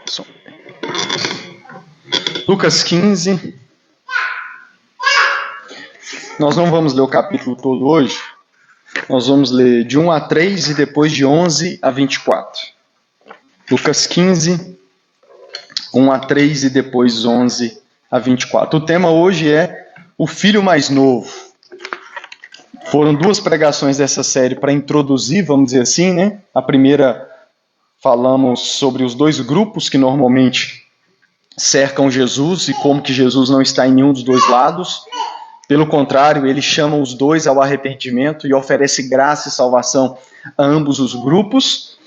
Som. Lucas 15. Nós não vamos ler o capítulo todo hoje. Nós vamos ler de 1 a 3 e depois de 11 a 24. Lucas 15, 1 a 3 e depois 11 a 24. O tema hoje é o filho mais novo. Foram duas pregações dessa série para introduzir, vamos dizer assim, né? A primeira falamos sobre os dois grupos que normalmente cercam Jesus e como que Jesus não está em nenhum dos dois lados. Pelo contrário, ele chama os dois ao arrependimento e oferece graça e salvação a ambos os grupos.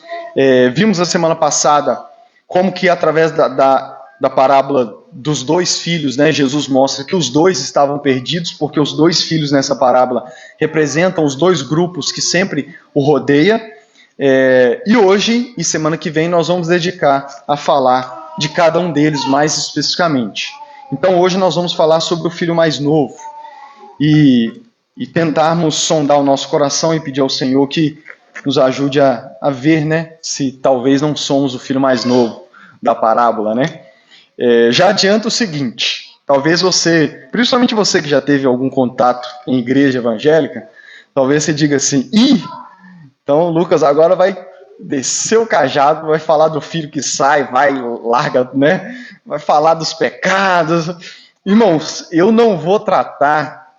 Vimos na semana passada como que através da parábola dos dois filhos, né, Jesus mostra que os dois estavam perdidos, porque os dois filhos nessa parábola representam os dois grupos que sempre o rodeiam. E hoje e semana que vem nós vamos dedicar a falar de cada um deles mais especificamente. Então hoje nós vamos falar sobre o filho mais novo e tentarmos sondar o nosso coração e pedir ao Senhor que nos ajude a ver, né, se talvez não somos o filho mais novo da parábola, né? Já adianto o seguinte, talvez você, principalmente você que já teve algum contato em igreja evangélica, talvez você diga assim, então Lucas agora vai descer o cajado, vai falar do filho que sai, larga, né? Vai falar dos pecados. Irmãos, eu não vou tratar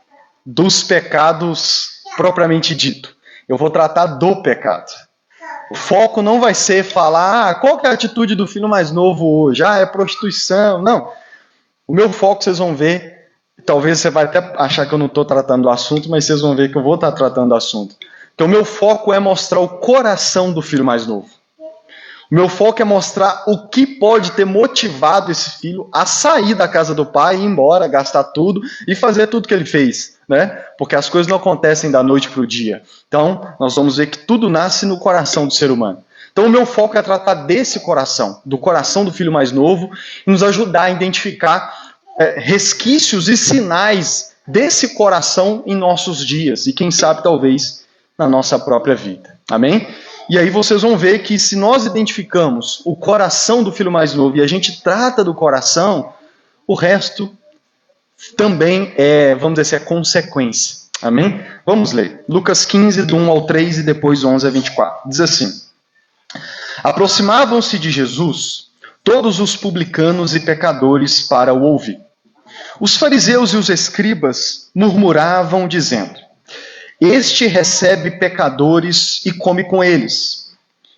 dos pecados propriamente dito. Eu vou tratar do pecado. O foco não vai ser falar, qual que é a atitude do filho mais novo hoje? É prostituição. Não. O meu foco, vocês vão ver, talvez você vai até achar que eu não estou tratando do assunto, mas vocês vão ver que eu vou estar tratando do assunto. Então, o meu foco é mostrar o coração do filho mais novo. O meu foco é mostrar o que pode ter motivado esse filho a sair da casa do pai, ir embora, gastar tudo e fazer tudo que ele fez, né? Porque as coisas não acontecem da noite para o dia. Então, nós vamos ver que tudo nasce no coração do ser humano. Então, o meu foco é tratar desse coração, do coração do filho mais novo, e nos ajudar a identificar resquícios e sinais desse coração em nossos dias. E quem sabe, talvez, na nossa própria vida. Amém? E aí vocês vão ver que se nós identificamos o coração do filho mais novo e a gente trata do coração, o resto também vamos dizer assim, é consequência. Amém? Vamos ler. Lucas 15, do 1 ao 3 e depois 11 a 24. Diz assim: Aproximavam-se de Jesus todos os publicanos e pecadores para o ouvir. Os fariseus e os escribas murmuravam, dizendo: Este recebe pecadores e come com eles.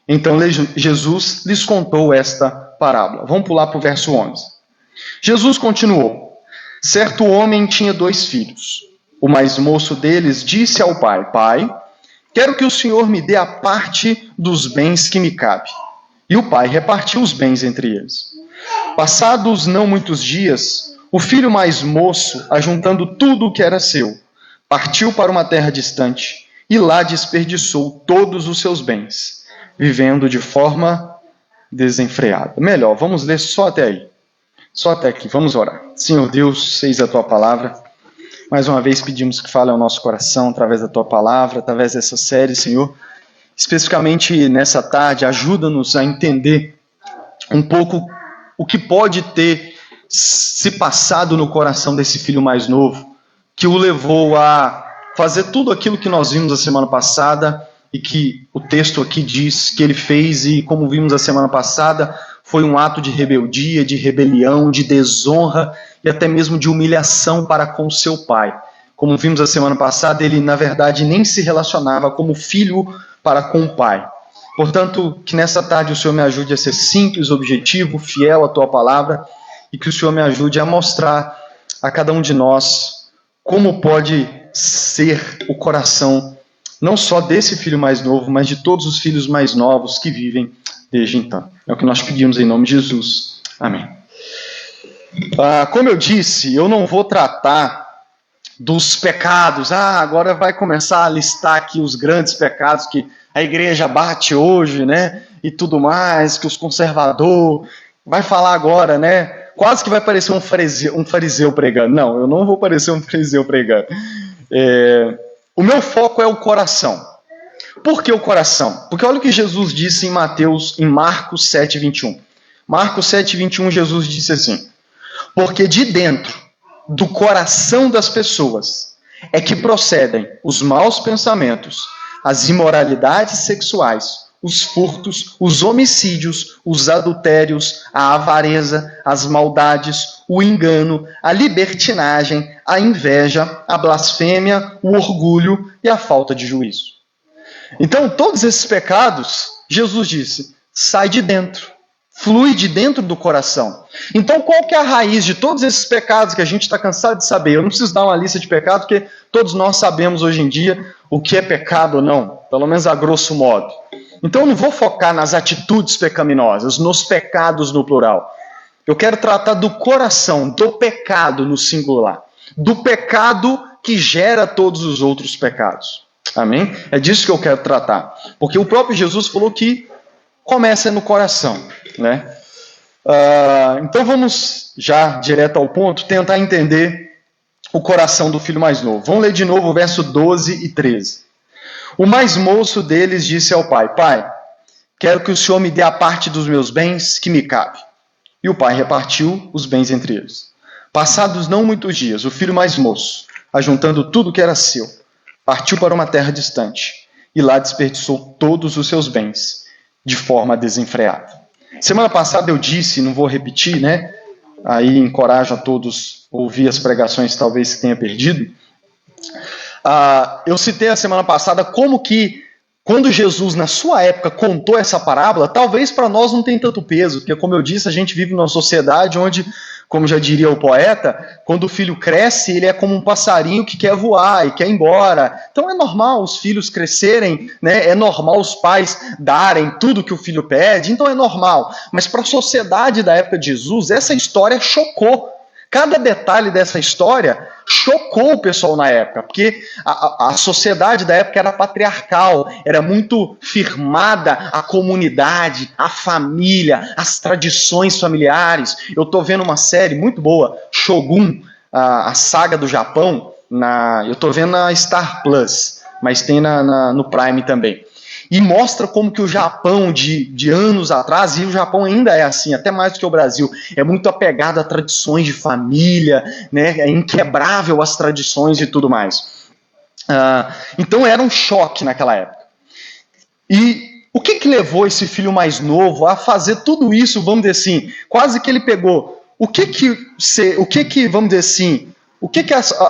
Então Jesus lhes contou esta parábola. Vamos pular para o verso 11. Jesus continuou: Certo homem tinha 2 filhos. O mais moço deles disse ao pai: Pai, quero que o senhor me dê a parte dos bens que me cabe. E o pai repartiu os bens entre eles. Passados não muitos dias, o filho mais moço, ajuntando tudo o que era seu, partiu para uma terra distante e lá desperdiçou todos os seus bens, vivendo de forma desenfreada. Melhor, vamos ler só até aí. Só até aqui, vamos orar. Senhor Deus, eis a tua palavra. Mais uma vez pedimos que fale ao nosso coração através da tua palavra, através dessa série, Senhor. Especificamente nessa tarde, ajuda-nos a entender um pouco o que pode ter se passado no coração desse filho mais novo, que o levou a fazer tudo aquilo que nós vimos a semana passada e que o texto aqui diz que ele fez, e como vimos a semana passada, foi um ato de rebeldia, de rebelião, de desonra e até mesmo de humilhação para com seu pai. Como vimos a semana passada, ele na verdade nem se relacionava como filho para com o pai. Portanto, que nessa tarde o Senhor me ajude a ser simples, objetivo, fiel à tua palavra, e que o Senhor me ajude a mostrar a cada um de nós como pode ser o coração, não só desse filho mais novo, mas de todos os filhos mais novos que vivem desde então. É o que nós pedimos em nome de Jesus. Amém. Como eu disse, eu não vou tratar dos pecados. Agora vai começar a listar aqui os grandes pecados que a igreja bate hoje, né? E tudo mais, que os conservadores... Vai falar agora, né? Quase que vai parecer um fariseu pregando. Não, eu não vou parecer um fariseu pregando. O meu foco é o coração. Por que o coração? Porque olha o que Jesus disse em Marcos 7, 21. Marcos 7, 21, Jesus disse assim: porque de dentro do coração das pessoas é que procedem os maus pensamentos, as imoralidades sexuais, os furtos, os homicídios, os adultérios, a avareza, as maldades, o engano, a libertinagem, a inveja, a blasfêmia, o orgulho e a falta de juízo. Então, todos esses pecados, Jesus disse, sai de dentro, flui de dentro do coração. Então, qual que é a raiz de todos esses pecados que a gente está cansado de saber? Eu não preciso dar uma lista de pecados, porque todos nós sabemos hoje em dia o que é pecado ou não, pelo menos a grosso modo. Então, eu não vou focar nas atitudes pecaminosas, nos pecados no plural. Eu quero tratar do coração, do pecado no singular, do pecado que gera todos os outros pecados. Amém? É disso que eu quero tratar. Porque o próprio Jesus falou que começa no coração, né? Então vamos já direto ao ponto, tentar entender o coração do filho mais novo. Vamos ler de novo o verso 12 e 13. O mais moço deles disse ao pai: Pai, quero que o Senhor me dê a parte dos meus bens que me cabe. E o pai repartiu os bens entre eles. Passados não muitos dias, o filho mais moço, ajuntando tudo que era seu, partiu para uma terra distante e lá desperdiçou todos os seus bens de forma desenfreada. Semana passada eu disse, não vou repetir, né? Aí encorajo a todos a ouvir as pregações, talvez que tenha perdido. Eu citei a semana passada como que, quando Jesus, na sua época, contou essa parábola, talvez para nós não tenha tanto peso, porque, como eu disse, a gente vive numa sociedade onde, como já diria o poeta, quando o filho cresce, ele é como um passarinho que quer voar e quer ir embora. Então é normal os filhos crescerem, né? É normal os pais darem tudo que o filho pede, então é normal. Mas para a sociedade da época de Jesus, essa história chocou. Cada detalhe dessa história chocou o pessoal na época, porque a sociedade da época era patriarcal, era muito firmada a comunidade, a família, as tradições familiares. Eu estou vendo uma série muito boa, Shogun, a saga do Japão, eu estou vendo na Star Plus, mas tem no Prime também. E mostra como que o Japão de anos atrás, e o Japão ainda é assim, até mais do que o Brasil, é muito apegado a tradições de família, né? É inquebrável as tradições e tudo mais. Então era um choque naquela época. E o que levou esse filho mais novo a fazer tudo isso, vamos dizer assim, quase que ele pegou, vamos dizer assim, o que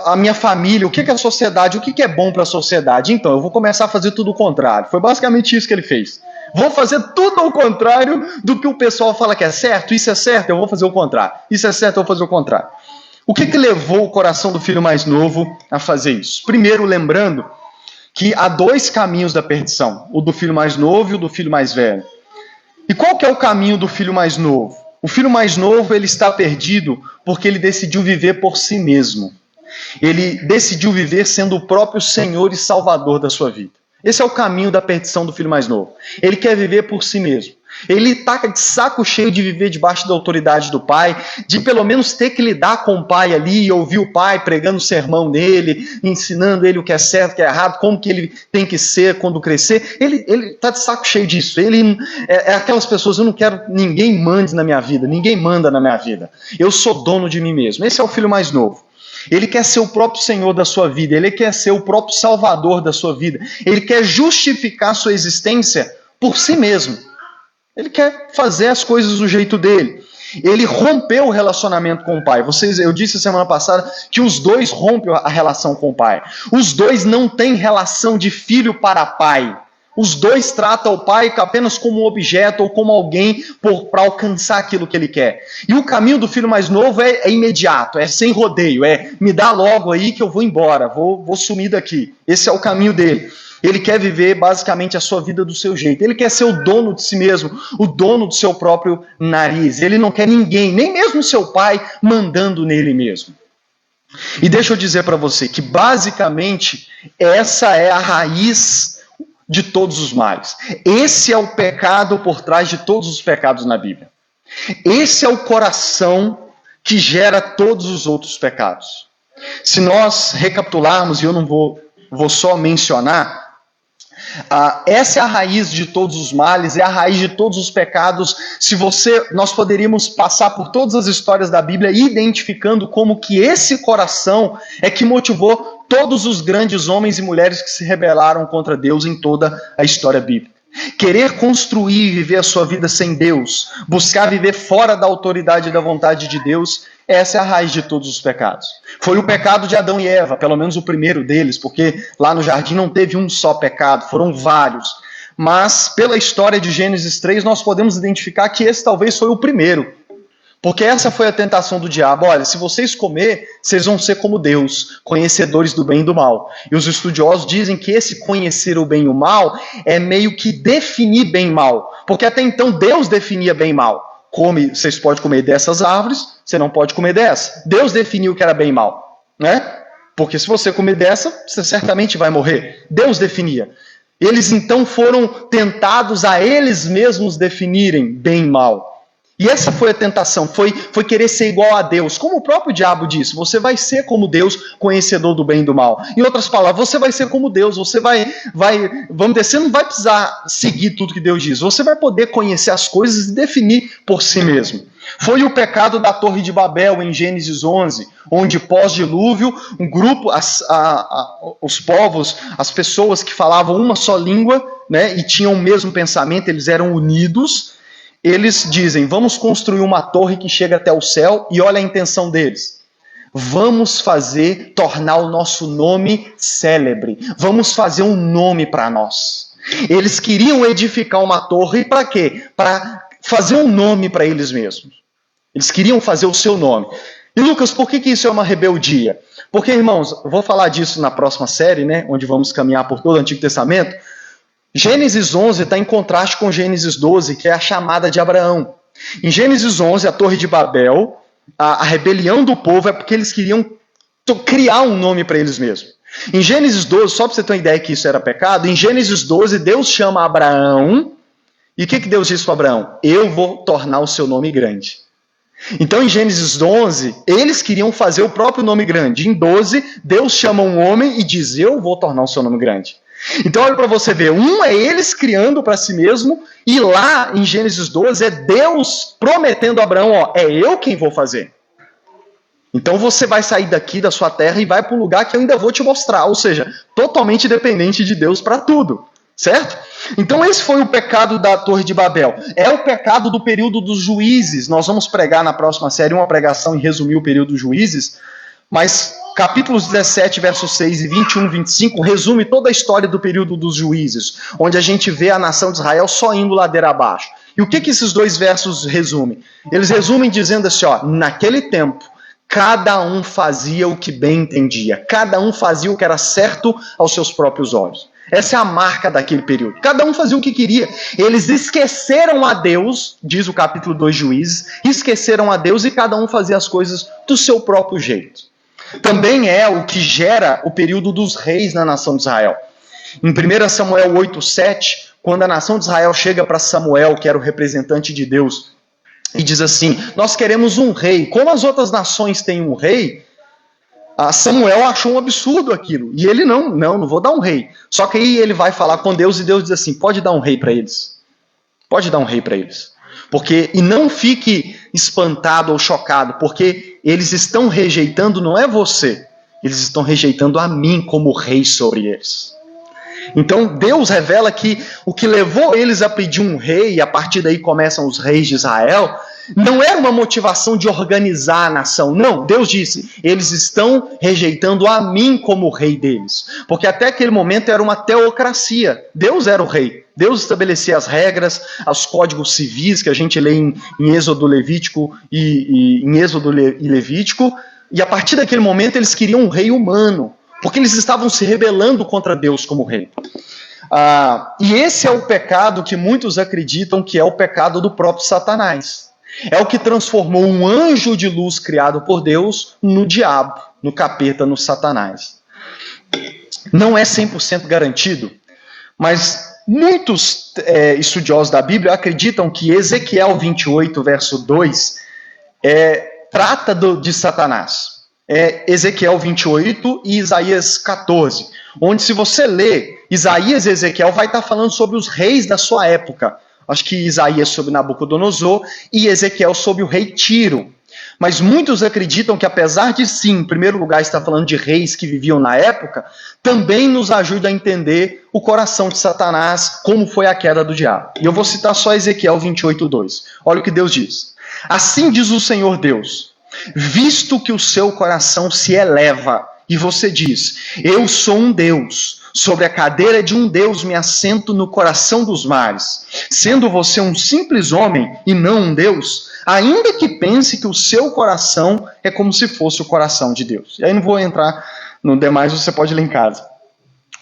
a minha família, o que a sociedade, o que é bom para a sociedade? Então, eu vou começar a fazer tudo o contrário. Foi basicamente isso que ele fez. Vou fazer tudo ao contrário do que o pessoal fala que é certo. Isso é certo, eu vou fazer o contrário. Isso é certo, eu vou fazer o contrário. O que levou o coração do filho mais novo a fazer isso? Primeiro, lembrando que há dois caminhos da perdição. O do filho mais novo e o do filho mais velho. E qual que é o caminho do filho mais novo? O filho mais novo, ele está perdido porque ele decidiu viver por si mesmo. Ele decidiu viver sendo o próprio Senhor e Salvador da sua vida. Esse é o caminho da perdição do filho mais novo. Ele quer viver por si mesmo. Ele está de saco cheio de viver debaixo da autoridade do pai, de pelo menos ter que lidar com o pai ali e ouvir o pai pregando o sermão nele, ensinando ele o que é certo, o que é errado, como que ele tem que ser quando crescer. Ele está de saco cheio disso. Ele é aquelas pessoas, eu não quero ninguém mande na minha vida, ninguém manda na minha vida. Eu sou dono de mim mesmo. Esse é o filho mais novo. Ele quer ser o próprio Senhor da sua vida, ele quer ser o próprio Salvador da sua vida. Ele quer justificar sua existência por si mesmo. Ele quer fazer as coisas do jeito dele. Ele rompeu o relacionamento com o pai. Eu disse semana passada que os dois rompem a relação com o pai. Os dois não têm relação de filho para pai. Os dois tratam o pai apenas como um objeto ou como alguém para alcançar aquilo que ele quer. E o caminho do filho mais novo é imediato, é sem rodeio, me dá logo aí que eu vou embora, vou sumir daqui. Esse é o caminho dele. Ele quer viver basicamente a sua vida do seu jeito. Ele quer ser o dono de si mesmo, o dono do seu próprio nariz. Ele não quer ninguém, nem mesmo seu pai, mandando nele mesmo. E deixa eu dizer para você que basicamente essa é a raiz de todos os males. Esse é o pecado por trás de todos os pecados na Bíblia. Esse é o coração que gera todos os outros pecados. Se nós recapitularmos, e eu não vou só mencionar, Essa é a raiz de todos os males, é a raiz de todos os pecados. Nós poderíamos passar por todas as histórias da Bíblia identificando como que esse coração é que motivou todos os grandes homens e mulheres que se rebelaram contra Deus em toda a história bíblica. Querer construir e viver a sua vida sem Deus, buscar viver fora da autoridade e da vontade de Deus, essa é a raiz de todos os pecados. Foi o pecado de Adão e Eva, pelo menos o primeiro deles, porque lá no jardim não teve um só pecado, foram vários. Mas pela história de Gênesis 3, nós podemos identificar que esse talvez foi o primeiro. Porque essa foi a tentação do diabo. Olha, se vocês comer, vocês vão ser como Deus, conhecedores do bem e do mal. E os estudiosos dizem que esse conhecer o bem e o mal é meio que definir bem e mal. Porque até então Deus definia bem e mal. Vocês podem comer dessas árvores, você não pode comer dessa. Deus definiu o que era bem e mal, né? Porque se você comer dessa, você certamente vai morrer. Deus definia. Eles então foram tentados a eles mesmos definirem bem e mal. E essa foi a tentação, foi querer ser igual a Deus. Como o próprio diabo disse, você vai ser como Deus, conhecedor do bem e do mal. Em outras palavras, você vai ser como Deus, você vamos dizer, você não vai precisar seguir tudo que Deus diz. Você vai poder conhecer as coisas e definir por si mesmo. Foi o pecado da Torre de Babel, em Gênesis 11, onde pós-dilúvio, um grupo, os povos, as pessoas que falavam uma só língua, né, e tinham o mesmo pensamento, eles eram unidos. Eles dizem, vamos construir uma torre que chega até o céu, e olha a intenção deles. Vamos tornar o nosso nome célebre. Vamos fazer um nome para nós. Eles queriam edificar uma torre para quê? Para fazer um nome para eles mesmos. Eles queriam fazer o seu nome. E Lucas, por que isso é uma rebeldia? Porque, irmãos, eu vou falar disso na próxima série, né, onde vamos caminhar por todo o Antigo Testamento. Gênesis 11 está em contraste com Gênesis 12, que é a chamada de Abraão. Em Gênesis 11, a Torre de Babel, a rebelião do povo é porque eles queriam criar um nome para eles mesmos. Em Gênesis 12, só para você ter uma ideia que isso era pecado, em Gênesis 12, Deus chama Abraão, e o que Deus diz para Abraão? Eu vou tornar o seu nome grande. Então, em Gênesis 11, eles queriam fazer o próprio nome grande. Em 12, Deus chama um homem e diz, eu vou tornar o seu nome grande. Então, olha para você ver, é eles criando para si mesmo, e lá em Gênesis 12 é Deus prometendo a Abraão, é eu quem vou fazer. Então você vai sair daqui da sua terra e vai para um lugar que eu ainda vou te mostrar, ou seja, totalmente dependente de Deus para tudo, certo? Então esse foi o pecado da Torre de Babel. É o pecado do período dos juízes. Nós vamos pregar na próxima série uma pregação e resumir o período dos juízes, mas capítulos 17, versos 6 e 21, 25, resume toda a história do período dos juízes, onde a gente vê a nação de Israel só indo ladeira abaixo. E o que esses dois versos resumem? Eles resumem dizendo assim, naquele tempo, cada um fazia o que bem entendia, cada um fazia o que era certo aos seus próprios olhos. Essa é a marca daquele período. Cada um fazia o que queria. Eles esqueceram a Deus, diz o capítulo 2 Juízes, esqueceram a Deus e cada um fazia as coisas do seu próprio jeito. Também é o que gera o período dos reis na nação de Israel. Em 1 Samuel 8:7, quando a nação de Israel chega para Samuel, que era o representante de Deus, e diz assim, nós queremos um rei. Como as outras nações têm um rei, Samuel achou um absurdo aquilo. E ele não vou dar um rei. Só que aí ele vai falar com Deus e Deus diz assim, pode dar um rei para eles. Pode dar um rei para eles. E não fique espantado ou chocado, porque eles estão rejeitando, não é você, eles estão rejeitando a mim como rei sobre eles. Então Deus revela que o que levou eles a pedir um rei, e a partir daí começam os reis de Israel, não era uma motivação de organizar a nação. Não, Deus disse, eles estão rejeitando a mim como rei deles. Porque até aquele momento era uma teocracia. Deus era o rei. Deus estabelecia as regras, os códigos civis que a gente lê em Êxodo Levítico em Êxodo e Levítico. E a partir daquele momento eles queriam um rei humano. Porque eles estavam se rebelando contra Deus como rei. E esse é o pecado que muitos acreditam que é o pecado do próprio Satanás. É o que transformou um anjo de luz criado por Deus no diabo, no capeta, no Satanás. Não é 100% garantido, mas muitos estudiosos da Bíblia acreditam que Ezequiel 28, verso 2, trata de Satanás. Ezequiel 28 e Isaías 14, onde se você ler Isaías e Ezequiel vai estar falando sobre os reis da sua época. Acho que Isaías sobre Nabucodonosor e Ezequiel sobre o rei Tiro. Mas muitos acreditam que, apesar de sim, em primeiro lugar, estar falando de reis que viviam na época, também nos ajuda a entender o coração de Satanás, como foi a queda do diabo. E eu vou citar só Ezequiel 28:2. Olha o que Deus diz. Assim diz o Senhor Deus, visto que o seu coração se eleva, e você diz, eu sou um Deus, sobre a cadeira de um Deus me assento no coração dos mares, sendo você um simples homem e não um Deus, ainda que pense que o seu coração é como se fosse o coração de Deus. E aí não vou entrar no demais, você pode ler em casa.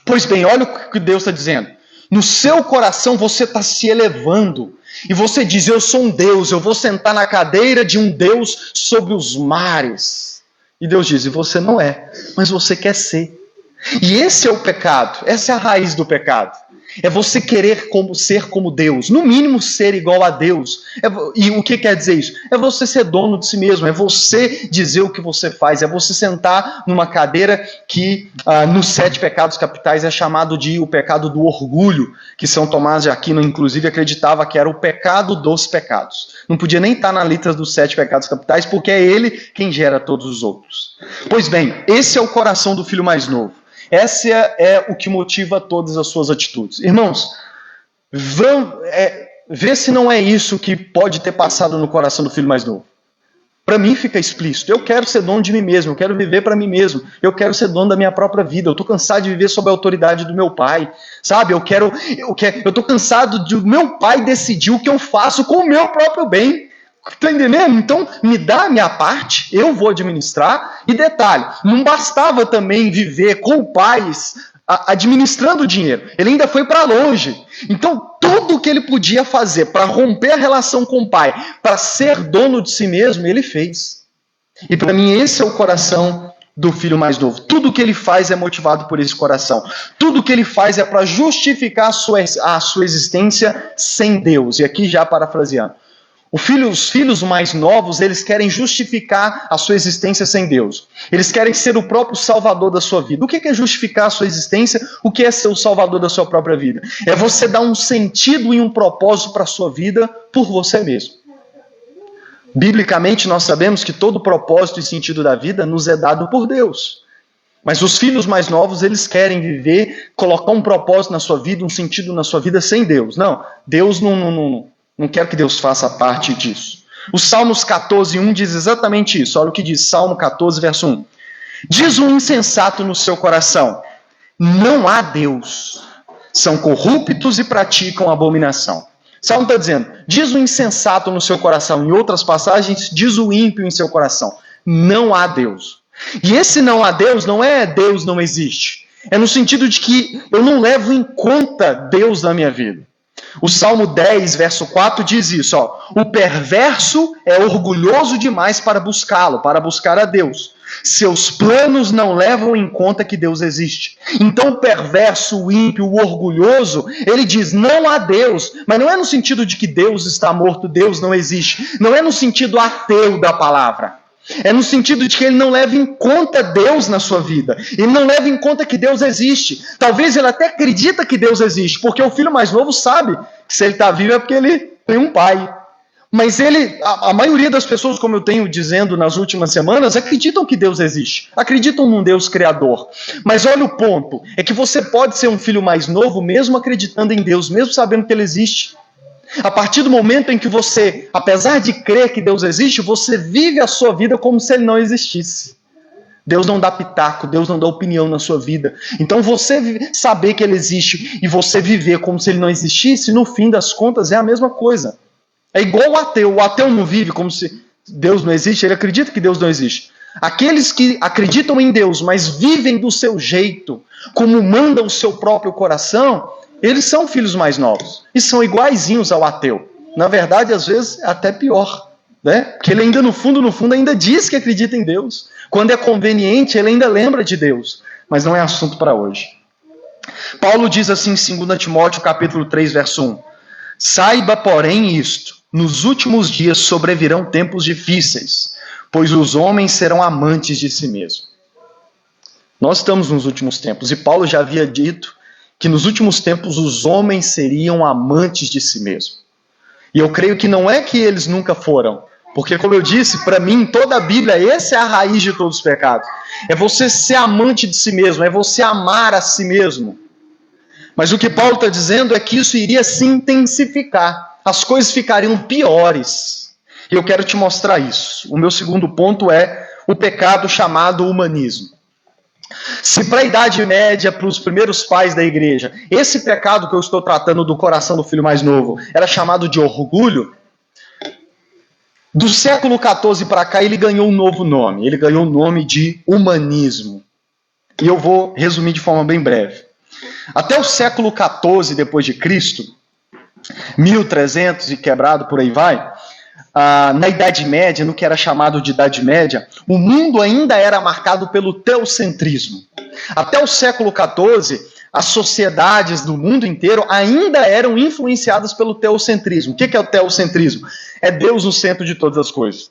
Pois bem, olha o que Deus está dizendo. No seu coração você está se elevando. E você diz, eu sou um Deus, eu vou sentar na cadeira de um Deus sobre os mares. E Deus diz, e você não é, mas você quer ser. E esse é o pecado, essa é a raiz do pecado. É você querer ser como Deus, no mínimo ser igual a Deus. E o que quer dizer isso? É você ser dono de si mesmo, é você dizer o que você faz, é você sentar numa cadeira que nos 7 pecados capitais é chamado de o pecado do orgulho, que São Tomás de Aquino inclusive acreditava que era o pecado dos pecados. Não podia nem estar na lista dos 7 pecados capitais, porque é ele quem gera todos os outros. Pois bem, esse é o coração do filho mais novo. Esse é o que motiva todas as suas atitudes. Irmãos, vê se não é isso que pode ter passado no coração do filho mais novo. Para mim fica explícito. Eu quero ser dono de mim mesmo, eu quero viver para mim mesmo, eu quero ser dono da minha própria vida, eu estou cansado de viver sob a autoridade do meu pai, sabe? Eu estou cansado de o meu pai decidir o que eu faço com o meu próprio bem. Está entendendo? Então, me dá a minha parte, eu vou administrar. E detalhe, não bastava também viver com pais administrando o dinheiro. Ele ainda foi para longe. Então, tudo que ele podia fazer para romper a relação com o pai, para ser dono de si mesmo, ele fez. E para mim, esse é o coração do filho mais novo. Tudo que ele faz é motivado por esse coração. Tudo que ele faz é para justificar a sua existência sem Deus. E aqui já parafraseando. Os filhos mais novos, eles querem justificar a sua existência sem Deus. Eles querem ser o próprio salvador da sua vida. O que é justificar a sua existência? O que é ser o salvador da sua própria vida? É você dar um sentido e um propósito para a sua vida por você mesmo. Biblicamente, nós sabemos que todo propósito e sentido da vida nos é dado por Deus. Mas os filhos mais novos, eles querem viver, colocar um propósito na sua vida, um sentido na sua vida sem Deus. Não, Deus não quero que Deus faça parte disso. O Salmos 14:1 diz exatamente isso. Olha o que diz Salmo 14, verso 1. Diz um insensato no seu coração, não há Deus. São corruptos e praticam abominação. Salmo está dizendo, diz o insensato no seu coração. Em outras passagens, diz o ímpio em seu coração, não há Deus. E esse não há Deus não é Deus não existe. É no sentido de que eu não levo em conta Deus na minha vida. O Salmo 10, verso 4 diz isso, ó, o perverso é orgulhoso demais para buscá-lo, para buscar a Deus. Seus planos não levam em conta que Deus existe. Então o perverso, o ímpio, o orgulhoso, ele diz, não há Deus, mas não é no sentido de que Deus está morto, Deus não existe. Não é no sentido ateu da palavra. É no sentido de que ele não leva em conta Deus na sua vida. Ele não leva em conta que Deus existe. Talvez ele até acredita que Deus existe, porque o filho mais novo sabe que se ele está vivo é porque ele tem um pai. Mas a maioria das pessoas, como eu tenho dizendo nas últimas semanas, acreditam que Deus existe. Acreditam num Deus criador. Mas olha o ponto, é que você pode ser um filho mais novo mesmo acreditando em Deus, mesmo sabendo que ele existe. A partir do momento em que você, apesar de crer que Deus existe, você vive a sua vida como se ele não existisse. Deus não dá pitaco, Deus não dá opinião na sua vida. Então você saber que ele existe e você viver como se ele não existisse, no fim das contas é a mesma coisa. É igual o ateu. O ateu não vive como se Deus não existe, ele acredita que Deus não existe. Aqueles que acreditam em Deus, mas vivem do seu jeito, como manda o seu próprio coração, eles são filhos mais novos e são iguaizinhos ao ateu. Na verdade, às vezes, é até pior, né? Porque ele ainda, no fundo, ainda diz que acredita em Deus. Quando é conveniente, ele ainda lembra de Deus. Mas não é assunto para hoje. Paulo diz assim em 2 Timóteo, capítulo 3, verso 1. Saiba, porém, isto. Nos últimos dias sobrevirão tempos difíceis, pois os homens serão amantes de si mesmos. Nós estamos nos últimos tempos. E Paulo já havia dito que nos últimos tempos os homens seriam amantes de si mesmos. E eu creio que não é que eles nunca foram, porque, como eu disse, para mim, toda a Bíblia, essa é a raiz de todos os pecados. É você ser amante de si mesmo, é você amar a si mesmo. Mas o que Paulo está dizendo é que isso iria se intensificar, as coisas ficariam piores. E eu quero te mostrar isso. O meu segundo ponto é o pecado chamado humanismo. Se para a Idade Média, para os primeiros pais da igreja, esse pecado que eu estou tratando do coração do filho mais novo era chamado de orgulho, do século XIV para cá ele ganhou um novo nome. Ele ganhou o nome de humanismo. E eu vou resumir de forma bem breve. Até o século XIV depois de Cristo, 1300 e quebrado por aí vai, na Idade Média, no que era chamado de Idade Média, o mundo ainda era marcado pelo teocentrismo. Até o século XIV, as sociedades do mundo inteiro ainda eram influenciadas pelo teocentrismo. O que é o teocentrismo? É Deus no centro de todas as coisas.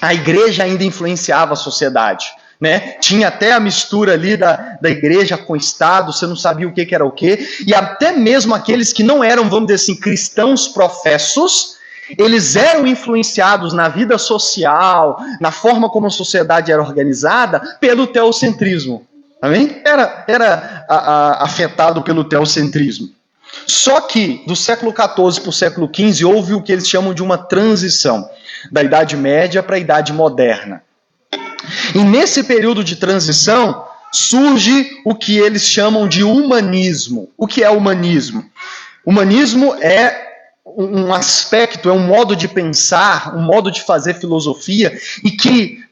A igreja ainda influenciava a sociedade. Né? Tinha até a mistura ali da igreja com o Estado, você não sabia o que era o que, e até mesmo aqueles que não eram, vamos dizer assim, cristãos professos, eles eram influenciados na vida social, na forma como a sociedade era organizada, pelo teocentrismo. Amém? Era afetado pelo teocentrismo. Só que, do século XIV para o século XV, houve o que eles chamam de uma transição, da Idade Média para a Idade Moderna. E nesse período de transição, surge o que eles chamam de humanismo. O que é humanismo? Humanismo é um aspecto, é um modo de pensar, um modo de fazer filosofia, e que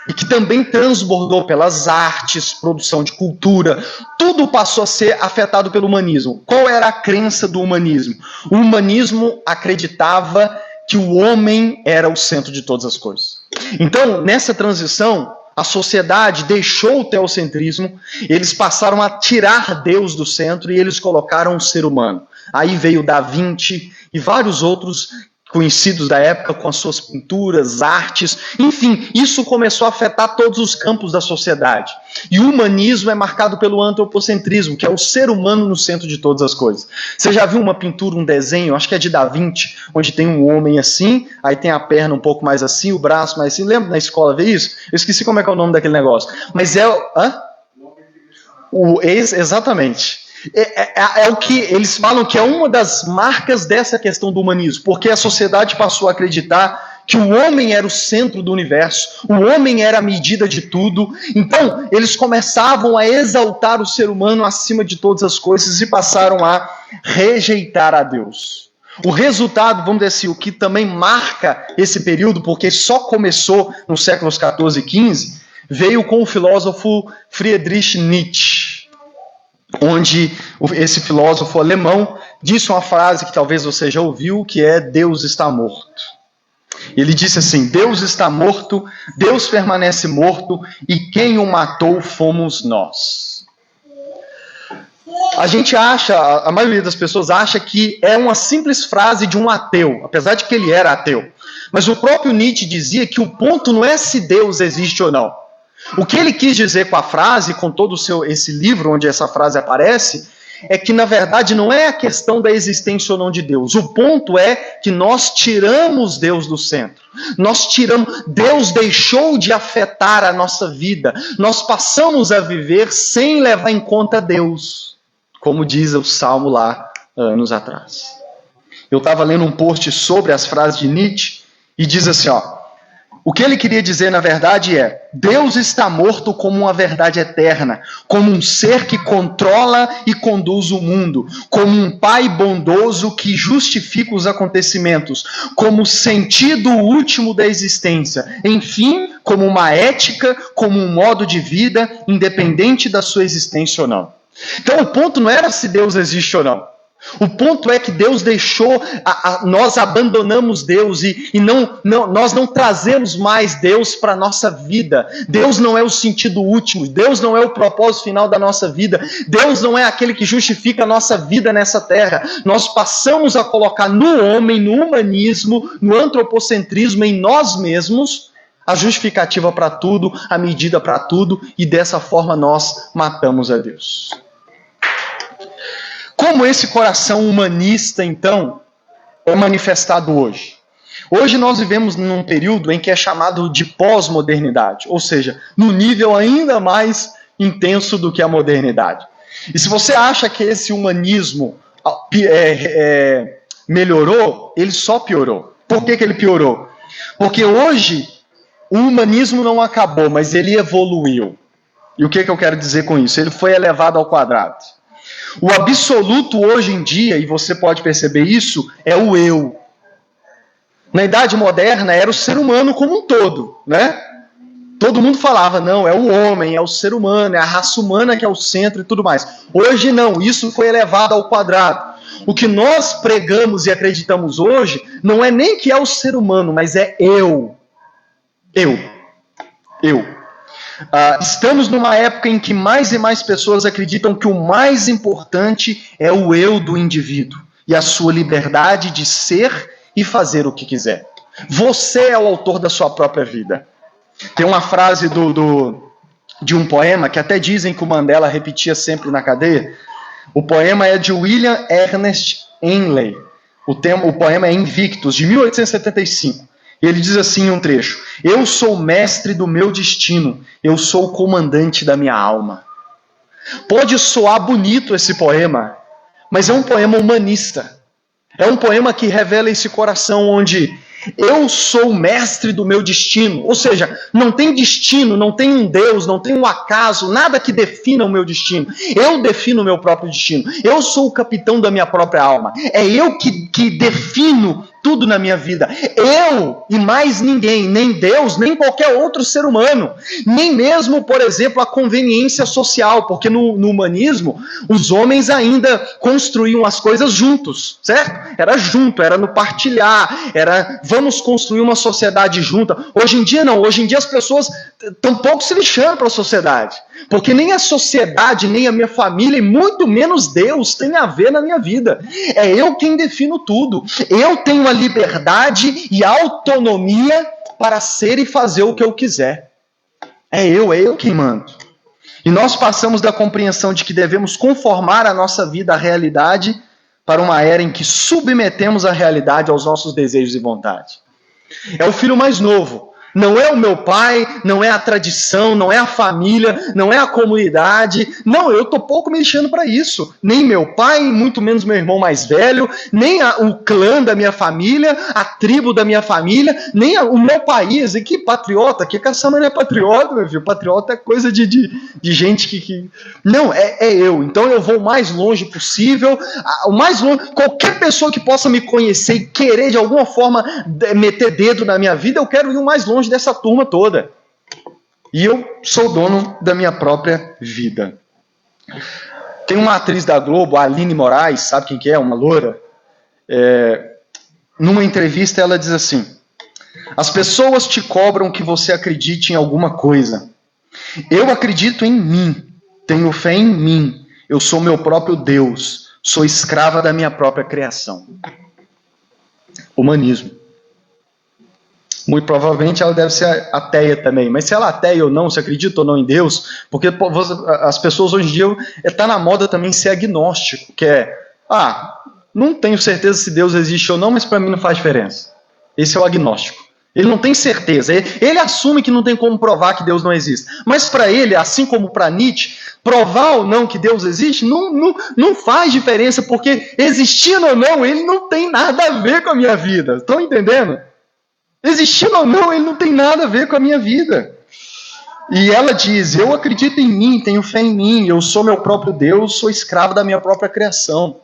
e que também transbordou pelas artes, produção de cultura, tudo passou a ser afetado pelo humanismo. Qual era a crença do humanismo? O humanismo acreditava que o homem era o centro de todas as coisas. Então, nessa transição, a sociedade deixou o teocentrismo, eles passaram a tirar Deus do centro e eles colocaram o ser humano. Aí veio Da Vinci e vários outros conhecidos da época com as suas pinturas, artes, enfim, isso começou a afetar todos os campos da sociedade. E o humanismo é marcado pelo antropocentrismo, que é o ser humano no centro de todas as coisas. Você já viu uma pintura, um desenho, acho que é de Da Vinci, onde tem um homem assim, aí tem a perna um pouco mais assim, o braço mais assim, lembra na escola ver isso? Eu esqueci como é que é o nome daquele negócio. Mas é... Exatamente. É o que eles falam que é uma das marcas dessa questão do humanismo, porque a sociedade passou a acreditar que o homem era o centro do universo, o homem era a medida de tudo, então eles começavam a exaltar o ser humano acima de todas as coisas e passaram a rejeitar a Deus. O resultado, vamos dizer assim, o que também marca esse período, porque só começou nos séculos 14 e 15, veio com o filósofo Friedrich Nietzsche, onde esse filósofo alemão disse uma frase que talvez você já ouviu, que é Deus está morto. Ele disse assim, Deus está morto, Deus permanece morto, e quem o matou fomos nós. A gente acha, a maioria das pessoas acha que é uma simples frase de um ateu, apesar de que ele era ateu. Mas o próprio Nietzsche dizia que o ponto não é se Deus existe ou não. O que ele quis dizer com a frase, com todo esse livro onde essa frase aparece, é que na verdade não é a questão da existência ou não de Deus. O ponto é que nós tiramos Deus do centro. Deus deixou de afetar a nossa vida. Nós passamos a viver sem levar em conta Deus, como diz o Salmo lá anos atrás. Eu estava lendo um post sobre as frases de Nietzsche e diz assim, o que ele queria dizer, na verdade, é Deus está morto como uma verdade eterna, como um ser que controla e conduz o mundo, como um pai bondoso que justifica os acontecimentos, como o sentido último da existência, enfim, como uma ética, como um modo de vida, independente da sua existência ou não. Então o ponto não era se Deus existe ou não. O ponto é que Deus deixou, nós abandonamos Deus e nós não trazemos mais Deus para a nossa vida. Deus não é o sentido último, Deus não é o propósito final da nossa vida, Deus não é aquele que justifica a nossa vida nessa terra. Nós passamos a colocar no homem, no humanismo, no antropocentrismo, em nós mesmos, a justificativa para tudo, a medida para tudo, e dessa forma nós matamos a Deus. Como esse coração humanista, então, é manifestado hoje? Hoje nós vivemos num período em que é chamado de pós-modernidade, ou seja, no nível ainda mais intenso do que a modernidade. E se você acha que esse humanismo melhorou, ele só piorou. Por que ele piorou? Porque hoje o humanismo não acabou, mas ele evoluiu. E o que eu quero dizer com isso? Ele foi elevado ao quadrado. O absoluto hoje em dia, e você pode perceber isso, é o eu. Na Idade Moderna era o ser humano como um todo, né? Todo mundo falava, não, é o homem, é o ser humano, é a raça humana que é o centro e tudo mais. Hoje não, isso foi elevado ao quadrado. O que nós pregamos e acreditamos hoje não é nem que é o ser humano, mas é eu. Eu. Estamos numa época em que mais e mais pessoas acreditam que o mais importante é o eu do indivíduo e a sua liberdade de ser e fazer o que quiser. Você é o autor da sua própria vida. Tem uma frase de um poema que até dizem que o Mandela repetia sempre na cadeia. O poema é de William Ernest Henley. O poema é Invictus, de 1875. Ele diz assim em um trecho: eu sou mestre do meu destino, eu sou o comandante da minha alma. Pode soar bonito esse poema, mas é um poema humanista. É um poema que revela esse coração onde eu sou o mestre do meu destino. Ou seja, não tem destino, não tem um Deus, não tem um acaso, nada que defina o meu destino. Eu defino o meu próprio destino. Eu sou o capitão da minha própria alma. É eu que defino tudo na minha vida. Eu e mais ninguém, nem Deus, nem qualquer outro ser humano. Nem mesmo, por exemplo, a conveniência social, porque no humanismo, os homens ainda construíam as coisas juntos, certo? Era junto, era no partilhar, era vamos construir uma sociedade junta. Hoje em dia não, hoje em dia as pessoas estão pouco se lixando para a sociedade. Porque nem a sociedade, nem a minha família, e muito menos Deus tem a ver na minha vida. É eu quem defino tudo. Eu tenho a liberdade e a autonomia para ser e fazer o que eu quiser. É eu quem mando. E nós passamos da compreensão de que devemos conformar a nossa vida à realidade para uma era em que submetemos a realidade aos nossos desejos e vontades. É o filho mais novo. Não é o meu pai, não é a tradição, não é a família, não é a comunidade. Não, eu estou pouco me lixando para isso. Nem meu pai, muito menos meu irmão mais velho, nem o clã da minha família, a tribo da minha família, nem o meu país. E que patriota, que caçamba não é patriota, meu filho. Patriota é coisa de gente que... Não, é eu. Então eu vou o mais longe possível. O mais longe, qualquer pessoa que possa me conhecer e querer de alguma forma meter dedo na minha vida, eu quero ir o mais longe dessa turma toda. E eu sou dono da minha própria vida. Tem uma atriz da Globo, a Aline Moraes, sabe quem que é? Uma loura. Numa entrevista ela diz assim: as pessoas te cobram que você acredite em alguma coisa. Eu acredito em mim, tenho fé em mim, eu sou meu próprio Deus, sou escrava da minha própria criação. Humanismo. Muito provavelmente ela deve ser ateia também. Mas se ela é ateia ou não, se acredita ou não em Deus, porque as pessoas hoje em dia está na moda também ser agnóstico, que é, não tenho certeza se Deus existe ou não, mas para mim não faz diferença. Esse é o agnóstico. Ele não tem certeza. Ele assume que não tem como provar que Deus não existe. Mas para ele, assim como para Nietzsche, provar ou não que Deus existe não faz diferença, porque existindo ou não, ele não tem nada a ver com a minha vida. Estão entendendo? Existindo ou não, ele não tem nada a ver com a minha vida. E ela diz: eu acredito em mim, tenho fé em mim, eu sou meu próprio Deus, sou escravo da minha própria criação.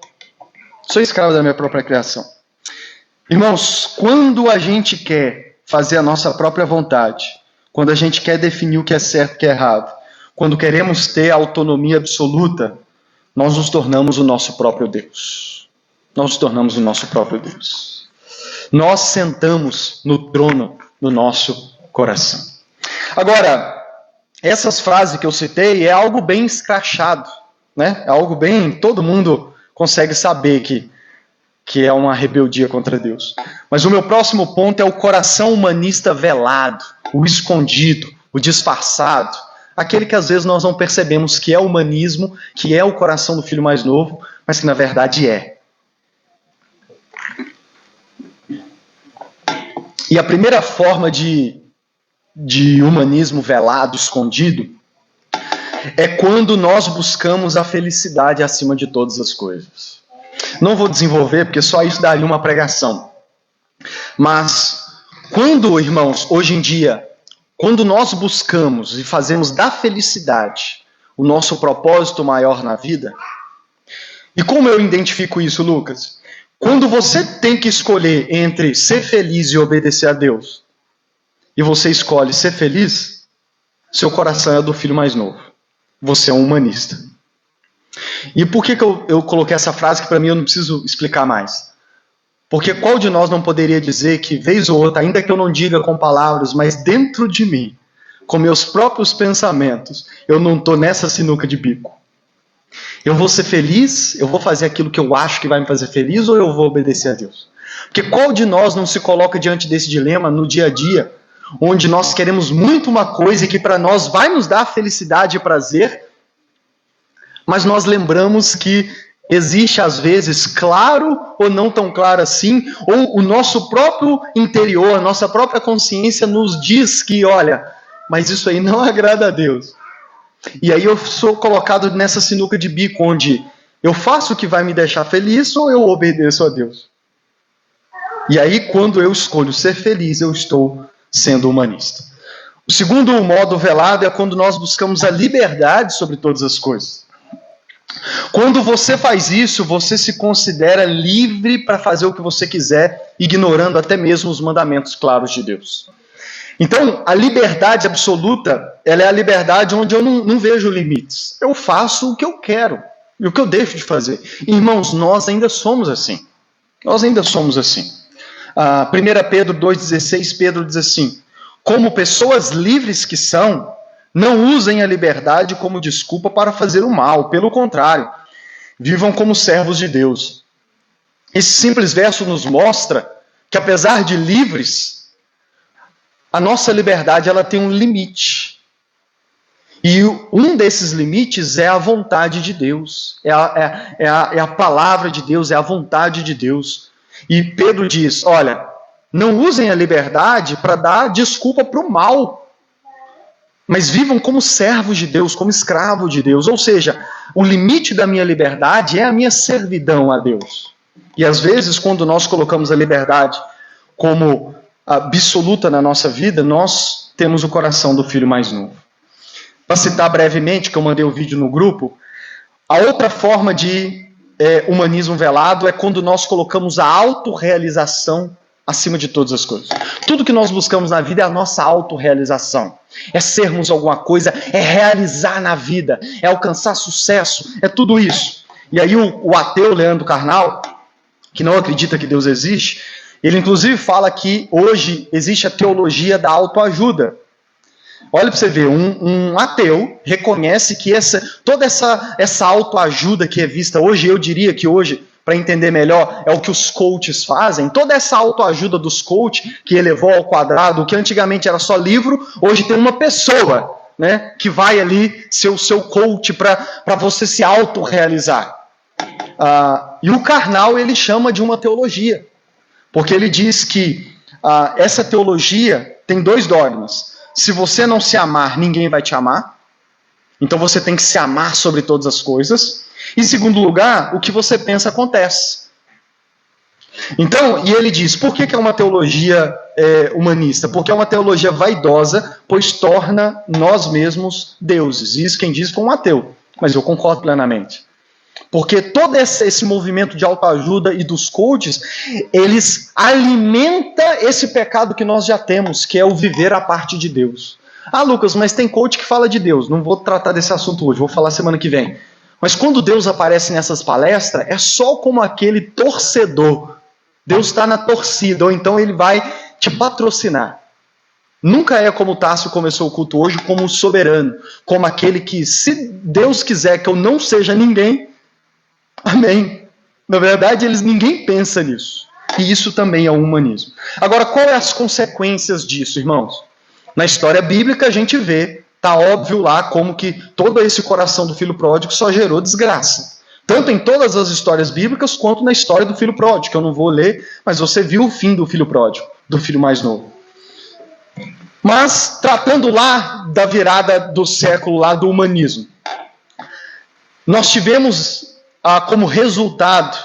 Sou escravo da minha própria criação. Irmãos, quando a gente quer fazer a nossa própria vontade, quando a gente quer definir o que é certo e o que é errado, quando queremos ter autonomia absoluta, nós nos tornamos o nosso próprio Deus. Nós nos tornamos o nosso próprio Deus. Nós sentamos no trono do nosso coração. Agora, essas frases que eu citei é algo bem escrachado, né? É algo bem... todo mundo consegue saber que é uma rebeldia contra Deus. Mas o meu próximo ponto é o coração humanista velado, o escondido, o disfarçado. Aquele que às vezes nós não percebemos que é o humanismo, que é o coração do filho mais novo, mas que na verdade é. E a primeira forma de humanismo velado, escondido, é quando nós buscamos a felicidade acima de todas as coisas. Não vou desenvolver, porque só isso daria uma pregação. Mas quando, irmãos, hoje em dia, quando nós buscamos e fazemos da felicidade o nosso propósito maior na vida, e como eu identifico isso, Lucas? Quando você tem que escolher entre ser feliz e obedecer a Deus, e você escolhe ser feliz, seu coração é do filho mais novo. Você é um humanista. E por que eu coloquei essa frase que para mim eu não preciso explicar mais? Porque qual de nós não poderia dizer que, vez ou outra, ainda que eu não diga com palavras, mas dentro de mim, com meus próprios pensamentos, eu não estou nessa sinuca de bico? Eu vou ser feliz, eu vou fazer aquilo que eu acho que vai me fazer feliz, ou eu vou obedecer a Deus? Porque qual de nós não se coloca diante desse dilema no dia a dia, onde nós queremos muito uma coisa que para nós vai nos dar felicidade e prazer, mas nós lembramos que existe às vezes, claro ou não tão claro assim, ou o nosso próprio interior, a nossa própria consciência nos diz que, olha, mas isso aí não agrada a Deus. E aí eu sou colocado nessa sinuca de bico, onde eu faço o que vai me deixar feliz ou eu obedeço a Deus. E aí quando eu escolho ser feliz, eu estou sendo humanista. O segundo modo velado é quando nós buscamos a liberdade sobre todas as coisas. Quando você faz isso, você se considera livre para fazer o que você quiser, ignorando até mesmo os mandamentos claros de Deus. Então, a liberdade absoluta, ela é a liberdade onde eu não vejo limites. Eu faço o que eu quero e o que eu deixo de fazer. Irmãos, nós ainda somos assim. Nós ainda somos assim. 1 Pedro 2,16, Pedro diz assim: como pessoas livres que são, não usem a liberdade como desculpa para fazer o mal. Pelo contrário, vivam como servos de Deus. Esse simples verso nos mostra que, apesar de livres, a nossa liberdade ela tem um limite. E um desses limites é a vontade de Deus. É a palavra de Deus, é a vontade de Deus. E Pedro diz, olha, não usem a liberdade para dar desculpa para o mal, mas vivam como servos de Deus, como escravos de Deus. Ou seja, o limite da minha liberdade é a minha servidão a Deus. E às vezes, quando nós colocamos a liberdade como absoluta na nossa vida, nós temos o coração do filho mais novo. Para citar brevemente, que eu mandei o vídeo no grupo, a outra forma de humanismo velado é quando nós colocamos a autorrealização acima de todas as coisas. Tudo que nós buscamos na vida é a nossa autorrealização. É sermos alguma coisa, é realizar na vida, é alcançar sucesso, é tudo isso. E aí o ateu Leandro Carnal, que não acredita que Deus existe, ele inclusive fala que hoje existe a teologia da autoajuda. Olha para você ver, um ateu reconhece que toda essa autoajuda que é vista hoje, eu diria que hoje, para entender melhor, é o que os coaches fazem. Toda essa autoajuda dos coaches, que elevou ao quadrado, o que antigamente era só livro, hoje tem uma pessoa, né, que vai ali ser o seu coach para você se autorrealizar. E o Karnal ele chama de uma teologia, porque ele diz que essa teologia tem dois dogmas. Se você não se amar, ninguém vai te amar. Então você tem que se amar sobre todas as coisas. Em segundo lugar, o que você pensa acontece. Então, e ele diz, por que é uma teologia humanista? Porque é uma teologia vaidosa, pois torna nós mesmos deuses. Isso quem diz foi um ateu, mas eu concordo plenamente. Porque todo esse movimento de autoajuda e dos coaches, eles alimentam esse pecado que nós já temos, que é o viver a parte de Deus. Lucas, mas tem coach que fala de Deus. Não vou tratar desse assunto hoje, vou falar semana que vem. Mas quando Deus aparece nessas palestras, é só como aquele torcedor. Deus está na torcida, ou então ele vai te patrocinar. Nunca é como o Tássio começou o culto hoje, como o soberano, como aquele que, se Deus quiser que eu não seja ninguém, amém. Na verdade, ninguém pensa nisso. E isso também é o humanismo. Agora, quais são as consequências disso, irmãos? Na história bíblica, a gente vê, está óbvio lá, como que todo esse coração do filho pródigo só gerou desgraça. Tanto em todas as histórias bíblicas, quanto na história do filho pródigo, que eu não vou ler, mas você viu o fim do filho pródigo, do filho mais novo. Mas, tratando lá da virada do século, lá do humanismo, nós tivemos como resultado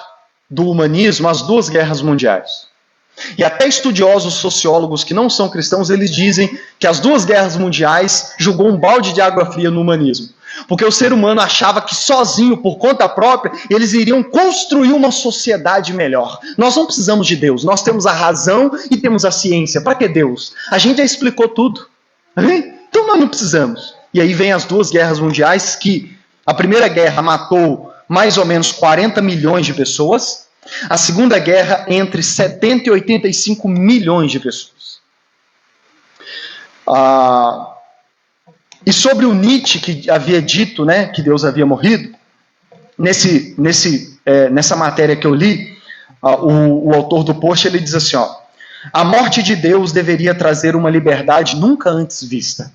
do humanismo as 2 guerras mundiais. E até estudiosos sociólogos que não são cristãos, eles dizem que as 2 guerras mundiais jogou um balde de água fria no humanismo. Porque o ser humano achava que sozinho, por conta própria, eles iriam construir uma sociedade melhor. Nós não precisamos de Deus, nós temos a razão e temos a ciência. Para que Deus? A gente já explicou tudo. Então nós não precisamos. E aí vem as 2 guerras mundiais, que a primeira guerra matou mais ou menos 40 milhões de pessoas. A segunda guerra, entre 70 e 85 milhões de pessoas. E sobre o Nietzsche, que havia dito, né, que Deus havia morrido, nessa matéria que eu li, o autor do post, ele diz assim, a morte de Deus deveria trazer uma liberdade nunca antes vista.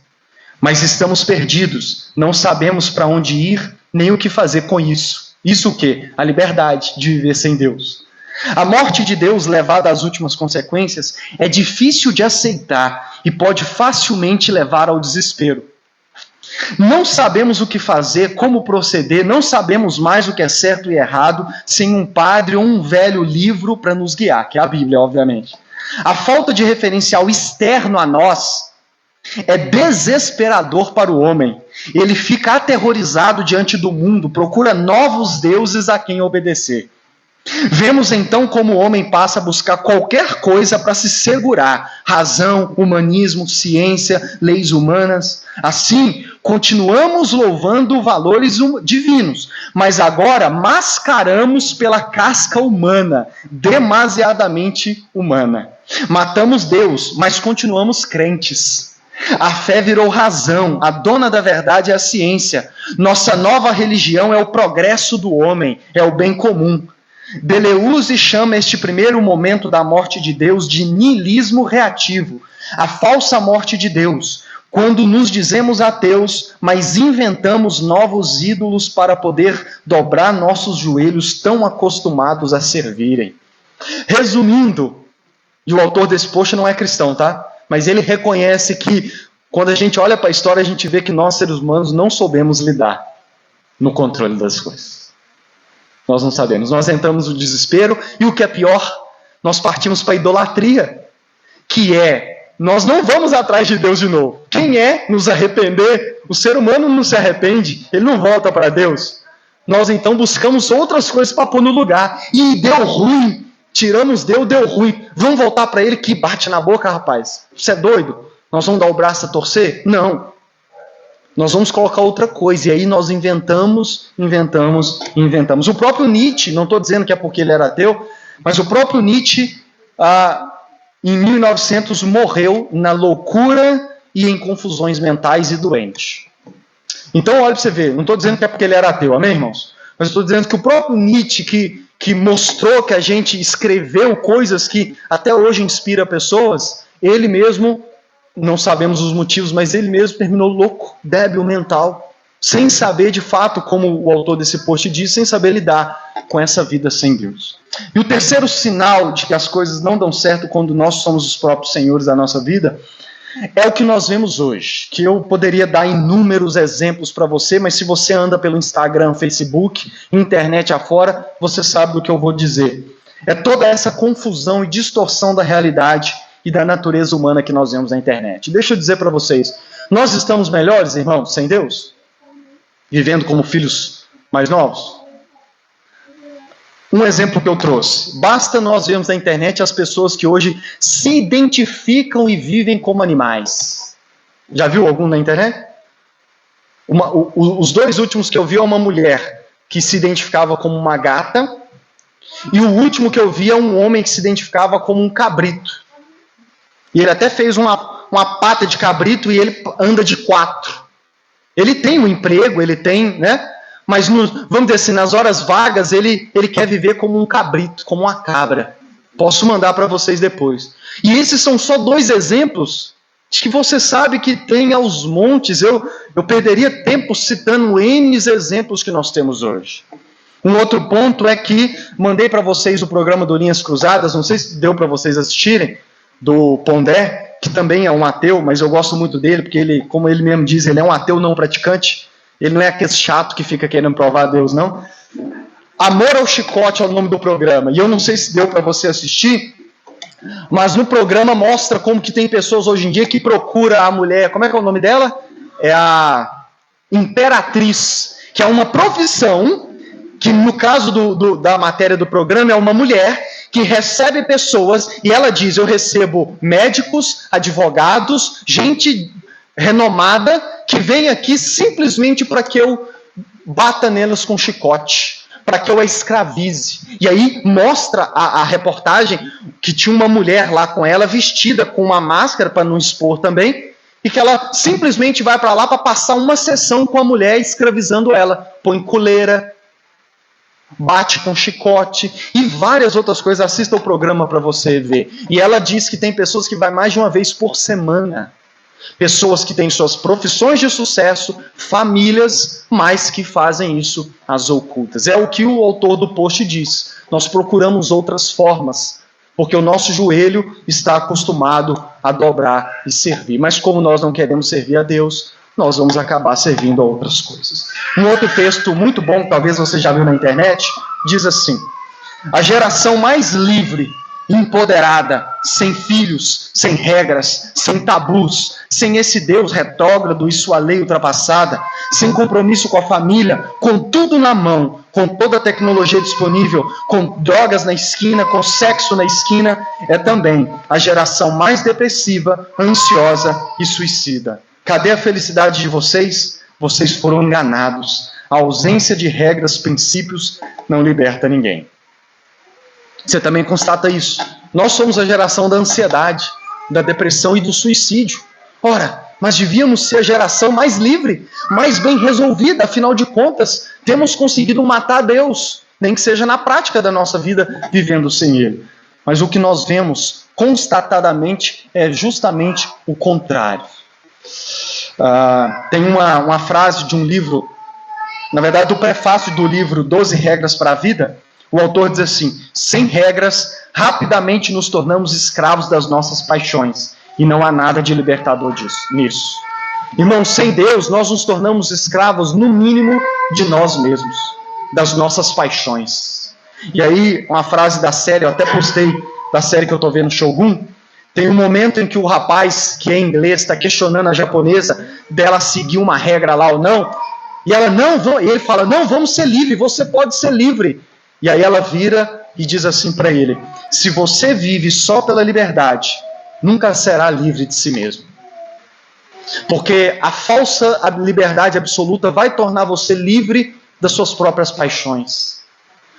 Mas estamos perdidos, não sabemos para onde ir, nem o que fazer com isso. Isso o quê? A liberdade de viver sem Deus. A morte de Deus, levada às últimas consequências, é difícil de aceitar e pode facilmente levar ao desespero. Não sabemos o que fazer, como proceder, não sabemos mais o que é certo e errado sem um padre ou um velho livro para nos guiar, que é a Bíblia, obviamente. A falta de referencial externo a nós é desesperador para o homem. Ele fica aterrorizado diante do mundo, procura novos deuses a quem obedecer. Vemos então como o homem passa a buscar qualquer coisa para se segurar: razão, humanismo, ciência, leis humanas. Assim, continuamos louvando valores divinos, mas agora mascaramos pela casca humana, demasiadamente humana. Matamos Deus, mas continuamos crentes. A fé virou razão, a dona da verdade é a ciência. Nossa nova religião é o progresso do homem, é o bem comum. Deleuze chama este primeiro momento da morte de Deus de niilismo reativo, a falsa morte de Deus, quando nos dizemos ateus, mas inventamos novos ídolos para poder dobrar nossos joelhos tão acostumados a servirem. Resumindo, e o autor desse post não é cristão, tá? Mas ele reconhece que quando a gente olha para a história, a gente vê que nós, seres humanos, não soubemos lidar no controle das coisas. Nós não sabemos. Nós entramos no desespero e o que é pior, nós partimos para a idolatria, que é, nós não vamos atrás de Deus de novo. Quem é nos arrepender? O ser humano não se arrepende, ele não volta para Deus. Nós então buscamos outras coisas para pôr no lugar. E deu ruim. Tiramos Deus, deu ruim. Vamos voltar para ele que bate na boca, rapaz. Você é doido? Nós vamos dar o braço a torcer? Não. Nós vamos colocar outra coisa. E aí nós inventamos. O próprio Nietzsche, não estou dizendo que é porque ele era ateu, mas o próprio Nietzsche, em 1900, morreu na loucura e em confusões mentais e doente. Então, olha para você ver. Não estou dizendo que é porque ele era ateu, amém, irmãos? Mas estou dizendo que o próprio Nietzsche, que mostrou que a gente escreveu coisas que até hoje inspira pessoas, ele mesmo, não sabemos os motivos, mas ele mesmo terminou louco, débil mental, sem saber de fato, como o autor desse post diz, sem saber lidar com essa vida sem Deus. E o terceiro sinal de que as coisas não dão certo quando nós somos os próprios senhores da nossa vida, é o que nós vemos hoje, que eu poderia dar inúmeros exemplos para você, mas se você anda pelo Instagram, Facebook, internet afora, você sabe do que eu vou dizer. É toda essa confusão e distorção da realidade e da natureza humana que nós vemos na internet. Deixa eu dizer para vocês, nós estamos melhores, irmãos, sem Deus? Vivendo como filhos mais novos? Um exemplo que eu trouxe. Basta nós vermos na internet as pessoas que hoje se identificam e vivem como animais. Já viu algum na internet? Os dois últimos que eu vi é uma mulher que se identificava como uma gata, e o último que eu vi é um homem que se identificava como um cabrito. E ele até fez uma pata de cabrito e ele anda de 4. Ele tem um emprego, ele tem, né? Mas, vamos dizer assim, nas horas vagas, ele quer viver como um cabrito, como uma cabra. Posso mandar para vocês depois. E esses são só 2 exemplos de que você sabe que tem aos montes. Eu perderia tempo citando N exemplos que nós temos hoje. Um outro ponto é que mandei para vocês o programa do Linhas Cruzadas, não sei se deu para vocês assistirem, do Pondé, que também é um ateu, mas eu gosto muito dele, porque ele, como ele mesmo diz, ele é um ateu não praticante. Ele não é aquele chato que fica querendo provar a Deus, não. Amor ao Chicote é o nome do programa. E eu não sei se deu para você assistir, mas no programa mostra como que tem pessoas hoje em dia que procuram a mulher, como é que é o nome dela? É a imperatriz, que é uma profissão que no caso da matéria do programa é uma mulher que recebe pessoas e ela diz, eu recebo médicos, advogados, gente renomada que vem aqui simplesmente para que eu bata nelas com chicote, para que eu a escravize. E aí mostra a reportagem que tinha uma mulher lá com ela vestida com uma máscara para não expor também, e que ela simplesmente vai para lá para passar uma sessão com a mulher escravizando ela, põe coleira, bate com chicote e várias outras coisas. Assista o programa para você ver. E ela diz que tem pessoas que vai mais de uma vez por semana. Pessoas que têm suas profissões de sucesso, famílias, mas que fazem isso às ocultas. É o que o autor do post diz. Nós procuramos outras formas, porque o nosso joelho está acostumado a dobrar e servir. Mas como nós não queremos servir a Deus, nós vamos acabar servindo a outras coisas. Um outro texto muito bom, talvez você já viu na internet, diz assim: a geração mais livre, empoderada, sem filhos, sem regras, sem tabus, sem esse Deus retrógrado e sua lei ultrapassada, sem compromisso com a família, com tudo na mão, com toda a tecnologia disponível, com drogas na esquina, com sexo na esquina, é também a geração mais depressiva, ansiosa e suicida. Cadê a felicidade de vocês? Vocês foram enganados. A ausência de regras, princípios, não liberta ninguém. Você também constata isso. Nós somos a geração da ansiedade, da depressão e do suicídio. Ora, mas devíamos ser a geração mais livre, mais bem resolvida. Afinal de contas, temos conseguido matar Deus, nem que seja na prática da nossa vida, vivendo sem Ele. Mas o que nós vemos constatadamente é justamente o contrário. Tem uma frase de um livro, na verdade do prefácio do livro 12 Regras para a Vida. O autor diz assim: sem regras, rapidamente nos tornamos escravos das nossas paixões, e não há nada de libertador nisso. Irmãos, sem Deus, nós nos tornamos escravos, no mínimo, de nós mesmos, das nossas paixões. E aí, uma frase da série, eu até postei da série que eu estou vendo, Shogun. Tem um momento em que o rapaz, que é inglês, está questionando a japonesa dela seguir uma regra lá ou não, e ela não, e ele fala, não, vamos ser livres, você pode ser livre. E aí ela vira e diz assim para ele: se você vive só pela liberdade, nunca será livre de si mesmo. Porque a falsa liberdade absoluta vai tornar você livre das suas próprias paixões.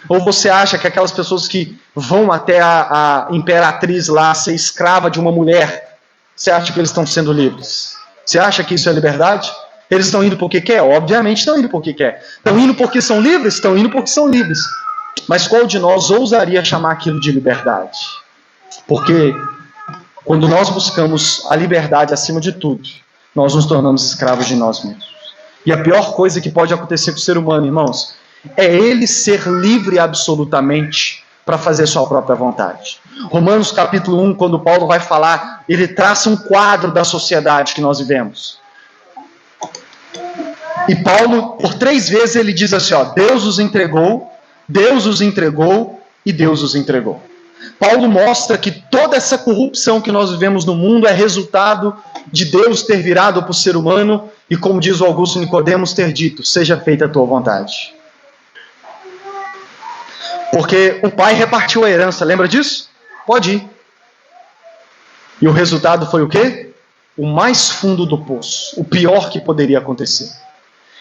Ou você acha que aquelas pessoas que vão até a imperatriz lá ser escrava de uma mulher, você acha que eles estão sendo livres? Você acha que isso é liberdade? Eles estão indo porque quer? Obviamente estão indo porque quer. Estão indo porque são livres? Estão indo porque são livres. Mas qual de nós ousaria chamar aquilo de liberdade? Porque quando nós buscamos a liberdade acima de tudo, nós nos tornamos escravos de nós mesmos. E a pior coisa que pode acontecer com o ser humano, irmãos, é ele ser livre absolutamente para fazer sua própria vontade. Romanos capítulo 1, quando Paulo vai falar, ele traça um quadro da sociedade que nós vivemos. E Paulo, por 3 vezes, ele diz assim, ó, Deus os entregou, Deus os entregou e Deus os entregou. Paulo mostra que toda essa corrupção que nós vivemos no mundo é resultado de Deus ter virado para o ser humano e, como diz o Augusto Nicodemos, ter dito, seja feita a tua vontade. Porque o pai repartiu a herança, lembra disso? Pode ir. E o resultado foi o quê? O mais fundo do poço, o pior que poderia acontecer.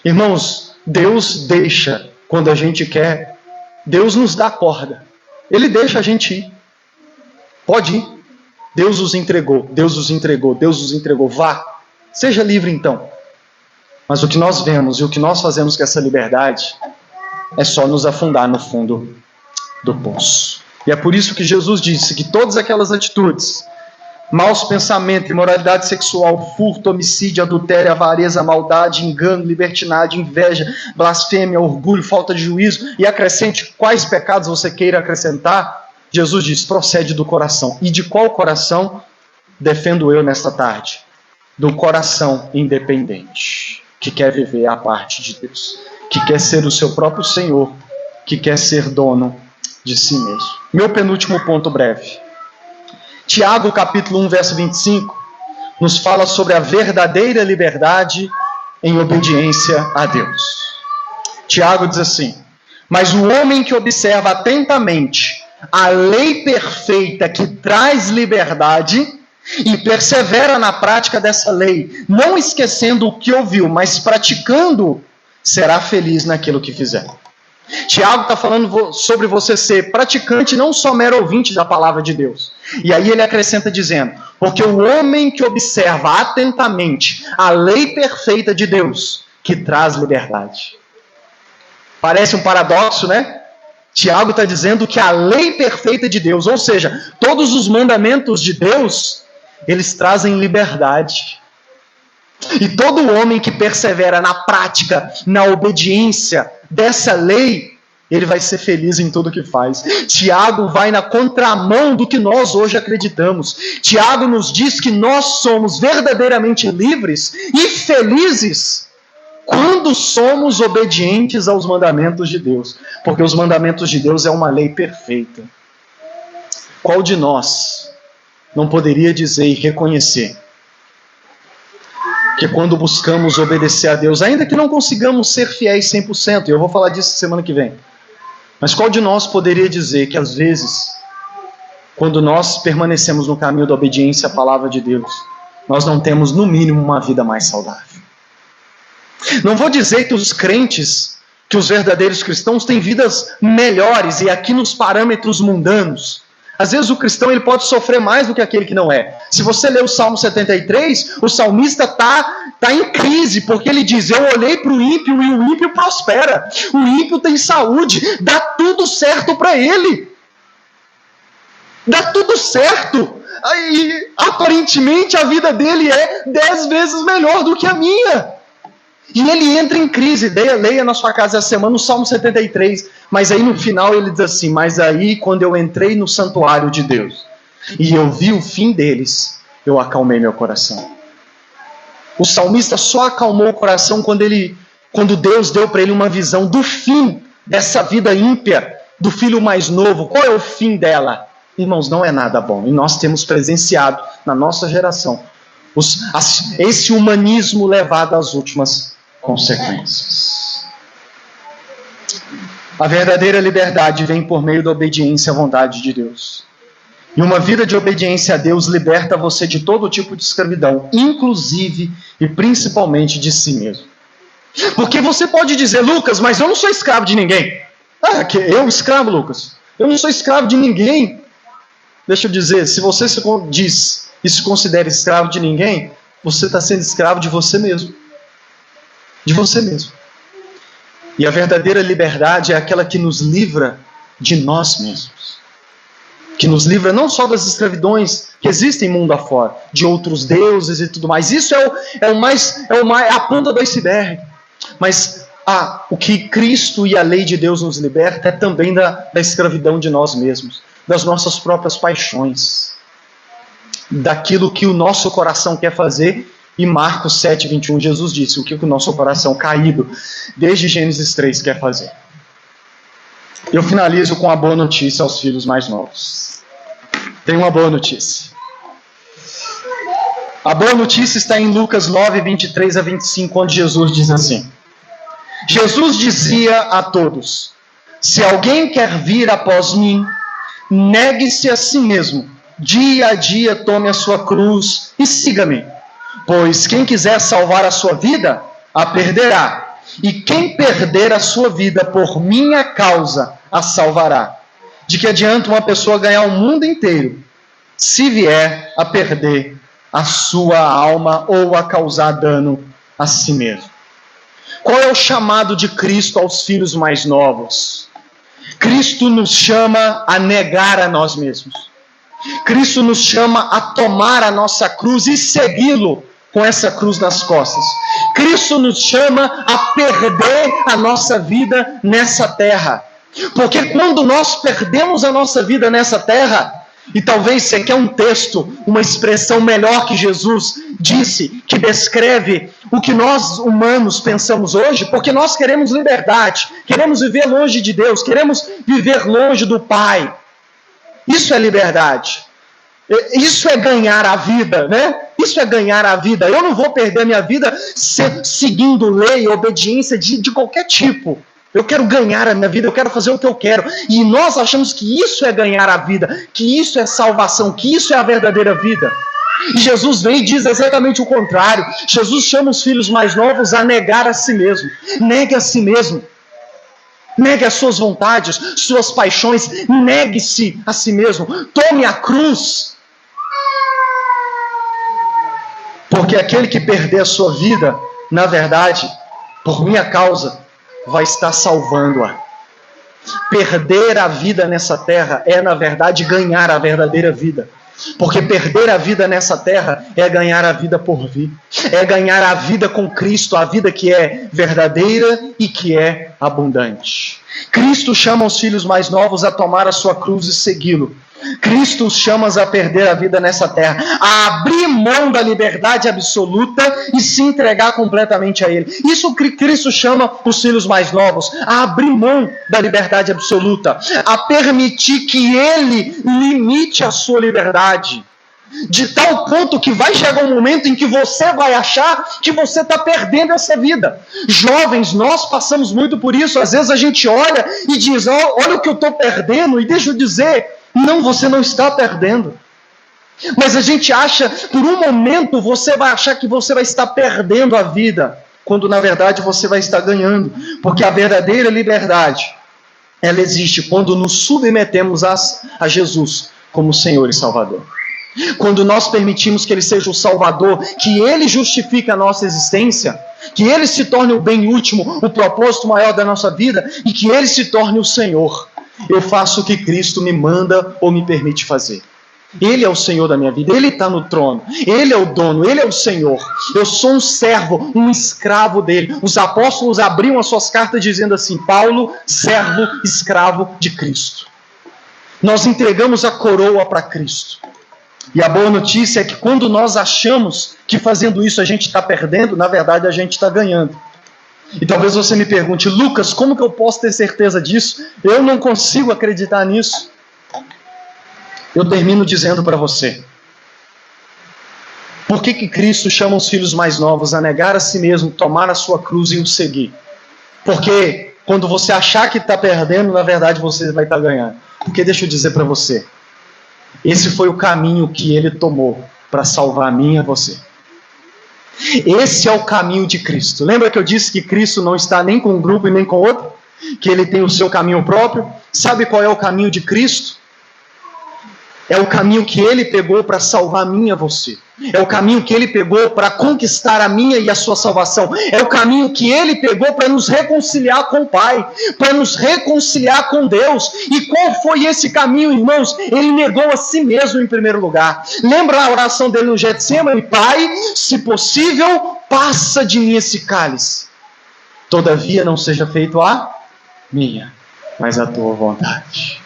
Irmãos, Deus deixa quando a gente quer. Deus nos dá corda. Ele deixa a gente ir. Pode ir. Deus os entregou, Deus os entregou, Deus os entregou. Vá. Seja livre então. Mas o que nós vemos e o que nós fazemos com essa liberdade é só nos afundar no fundo do poço. E é por isso que Jesus disse que todas aquelas atitudes maus pensamentos, imoralidade sexual, furto, homicídio, adultério, avareza, maldade, engano, libertinagem, inveja, blasfêmia, orgulho, falta de juízo, e acrescente quais pecados você queira acrescentar. Jesus diz, procede do coração. E de qual coração defendo eu nesta tarde? Do coração independente, que quer viver à parte de Deus, que quer ser o seu próprio Senhor, que quer ser dono de si mesmo. Meu penúltimo ponto breve. Tiago, capítulo 1, verso 25, nos fala sobre a verdadeira liberdade em obediência a Deus. Tiago diz assim, mas o homem que observa atentamente a lei perfeita que traz liberdade e persevera na prática dessa lei, não esquecendo o que ouviu, mas praticando, será feliz naquilo que fizer. Tiago está falando sobre você ser praticante, não só mero ouvinte da palavra de Deus. E aí ele acrescenta dizendo, porque o homem que observa atentamente a lei perfeita de Deus, que traz liberdade. Parece um paradoxo, né? Tiago está dizendo que a lei perfeita de Deus, ou seja, todos os mandamentos de Deus, eles trazem liberdade. E todo homem que persevera na prática, na obediência dessa lei, ele vai ser feliz em tudo o que faz. Tiago vai na contramão do que nós hoje acreditamos. Tiago nos diz que nós somos verdadeiramente livres e felizes quando somos obedientes aos mandamentos de Deus. Porque os mandamentos de Deus é uma lei perfeita. Qual de nós não poderia dizer e reconhecer que quando buscamos obedecer a Deus, ainda que não consigamos ser fiéis 100%, e eu vou falar disso semana que vem, mas qual de nós poderia dizer que às vezes, quando nós permanecemos no caminho da obediência à palavra de Deus, nós não temos no mínimo uma vida mais saudável? Não vou dizer que os crentes, que os verdadeiros cristãos têm vidas melhores, e aqui nos parâmetros mundanos. Às vezes o cristão ele pode sofrer mais do que aquele que não é. Se você ler o Salmo 73, o salmista está em crise, porque ele diz, eu olhei para o ímpio e o ímpio prospera. O ímpio tem saúde, dá tudo certo para ele. Dá tudo certo. Aí, aparentemente a vida dele é 10 vezes melhor do que a minha. E ele entra em crise, leia na sua casa essa semana o Salmo 73, mas aí no final ele diz assim, mas aí quando eu entrei no santuário de Deus, e eu vi o fim deles, eu acalmei meu coração. O salmista só acalmou o coração quando Deus deu para ele uma visão do fim dessa vida ímpia, do filho mais novo. Qual é o fim dela? Irmãos, não é nada bom, e nós temos presenciado na nossa geração esse humanismo levado às últimas consequências. A verdadeira liberdade vem por meio da obediência à vontade de Deus. E uma vida de obediência a Deus liberta você de todo tipo de escravidão, inclusive e principalmente de si mesmo. Porque você pode dizer, Lucas, mas eu não sou escravo de ninguém. Eu escravo, Lucas? Eu não sou escravo de ninguém. Deixa eu dizer, se você se diz e se considera escravo de ninguém, você está sendo escravo de você mesmo. De você mesmo. E a verdadeira liberdade é aquela que nos livra de nós mesmos. Que nos livra não só das escravidões que existem mundo afora, de outros deuses e tudo mais. Isso é a ponta do iceberg. Mas o que Cristo e a lei de Deus nos liberta é também da escravidão de nós mesmos, das nossas próprias paixões, daquilo que o nosso coração quer fazer. E Marcos 7, 21, Jesus disse o que o nosso coração caído, desde Gênesis 3, quer fazer. Eu finalizo com a boa notícia aos filhos mais novos. Tem uma boa notícia. A boa notícia está em Lucas 9, 23 a 25, onde Jesus diz assim. Jesus dizia a todos, se alguém quer vir após mim, negue-se a si mesmo, dia a dia tome a sua cruz e siga-me. Pois quem quiser salvar a sua vida, a perderá. E quem perder a sua vida por minha causa, a salvará. De que adianta uma pessoa ganhar o mundo inteiro, se vier a perder a sua alma ou a causar dano a si mesmo? Qual é o chamado de Cristo aos filhos mais novos? Cristo nos chama a negar a nós mesmos. Cristo nos chama a tomar a nossa cruz e segui-lo com essa cruz nas costas. Cristo nos chama a perder a nossa vida nessa terra. Porque quando nós perdemos a nossa vida nessa terra, e talvez você quer um texto, uma expressão melhor que Jesus disse, que descreve o que nós humanos pensamos hoje, porque nós queremos liberdade, queremos viver longe de Deus, queremos viver longe do Pai. Isso é liberdade. Isso é ganhar a vida, né? Isso é ganhar a vida. Eu não vou perder a minha vida seguindo lei, obediência de qualquer tipo. Eu quero ganhar a minha vida, eu quero fazer o que eu quero. E nós achamos que isso é ganhar a vida, que isso é salvação, que isso é a verdadeira vida. E Jesus vem e diz exatamente o contrário. Jesus chama os filhos mais novos a negar a si mesmo. Negue a si mesmo. Negue as suas vontades, suas paixões. Negue-se a si mesmo. Tome a cruz. Porque aquele que perder a sua vida, na verdade, por minha causa, vai estar salvando-a. Perder a vida nessa terra é, na verdade, ganhar a verdadeira vida. Porque perder a vida nessa terra é ganhar a vida por vir. É ganhar a vida com Cristo, a vida que é verdadeira e que é abundante. Cristo chama os filhos mais novos a tomar a sua cruz e segui-lo. Cristo os chama a perder a vida nessa terra, a abrir mão da liberdade absoluta e se entregar completamente a Ele. Isso Cristo chama os filhos mais novos, a abrir mão da liberdade absoluta, a permitir que Ele limite a sua liberdade, de tal ponto que vai chegar um momento em que você vai achar que você está perdendo essa vida. Jovens, nós passamos muito por isso. Às vezes a gente olha e diz, olha o que eu estou perdendo, e deixa eu dizer, não, você não está perdendo. Mas a gente acha, por um momento, você vai achar que você vai estar perdendo a vida, quando na verdade você vai estar ganhando. Porque a verdadeira liberdade, ela existe quando nos submetemos a Jesus como Senhor e Salvador. Quando nós permitimos que Ele seja o Salvador, que Ele justifique a nossa existência, que Ele se torne o bem último, o propósito maior da nossa vida, e que Ele se torne o Senhor. Eu faço o que Cristo me manda ou me permite fazer. Ele é o Senhor da minha vida, Ele está no trono, Ele é o dono, Ele é o Senhor. Eu sou um servo, um escravo dele. Os apóstolos abriam as suas cartas dizendo assim, Paulo, servo, escravo de Cristo. Nós entregamos a coroa para Cristo. E a boa notícia é que quando nós achamos que fazendo isso a gente está perdendo, na verdade a gente está ganhando. E talvez você me pergunte, Lucas, como que eu posso ter certeza disso? Eu não consigo acreditar nisso. Eu termino dizendo para você. Por que Cristo chama os filhos mais novos a negar a si mesmo, tomar a sua cruz e o seguir? Porque quando você achar que está perdendo, na verdade você vai estar ganhando. Porque deixa eu dizer para você, esse foi o caminho que Ele tomou para salvar a mim e a você. Esse é o caminho de Cristo. Lembra que eu disse que Cristo não está nem com um grupo e nem com outro? Que Ele tem o seu caminho próprio? Sabe qual é o caminho de Cristo? É o caminho que Ele pegou para salvar a mim e a você. É o caminho que Ele pegou para conquistar a minha e a sua salvação. É o caminho que Ele pegou para nos reconciliar com o Pai, para nos reconciliar com Deus. E qual foi esse caminho, irmãos? Ele negou a si mesmo em primeiro lugar. Lembra a oração dele no Getsemane? Pai, se possível, passa de mim esse cálice. Todavia não seja feito a minha, mas a tua vontade.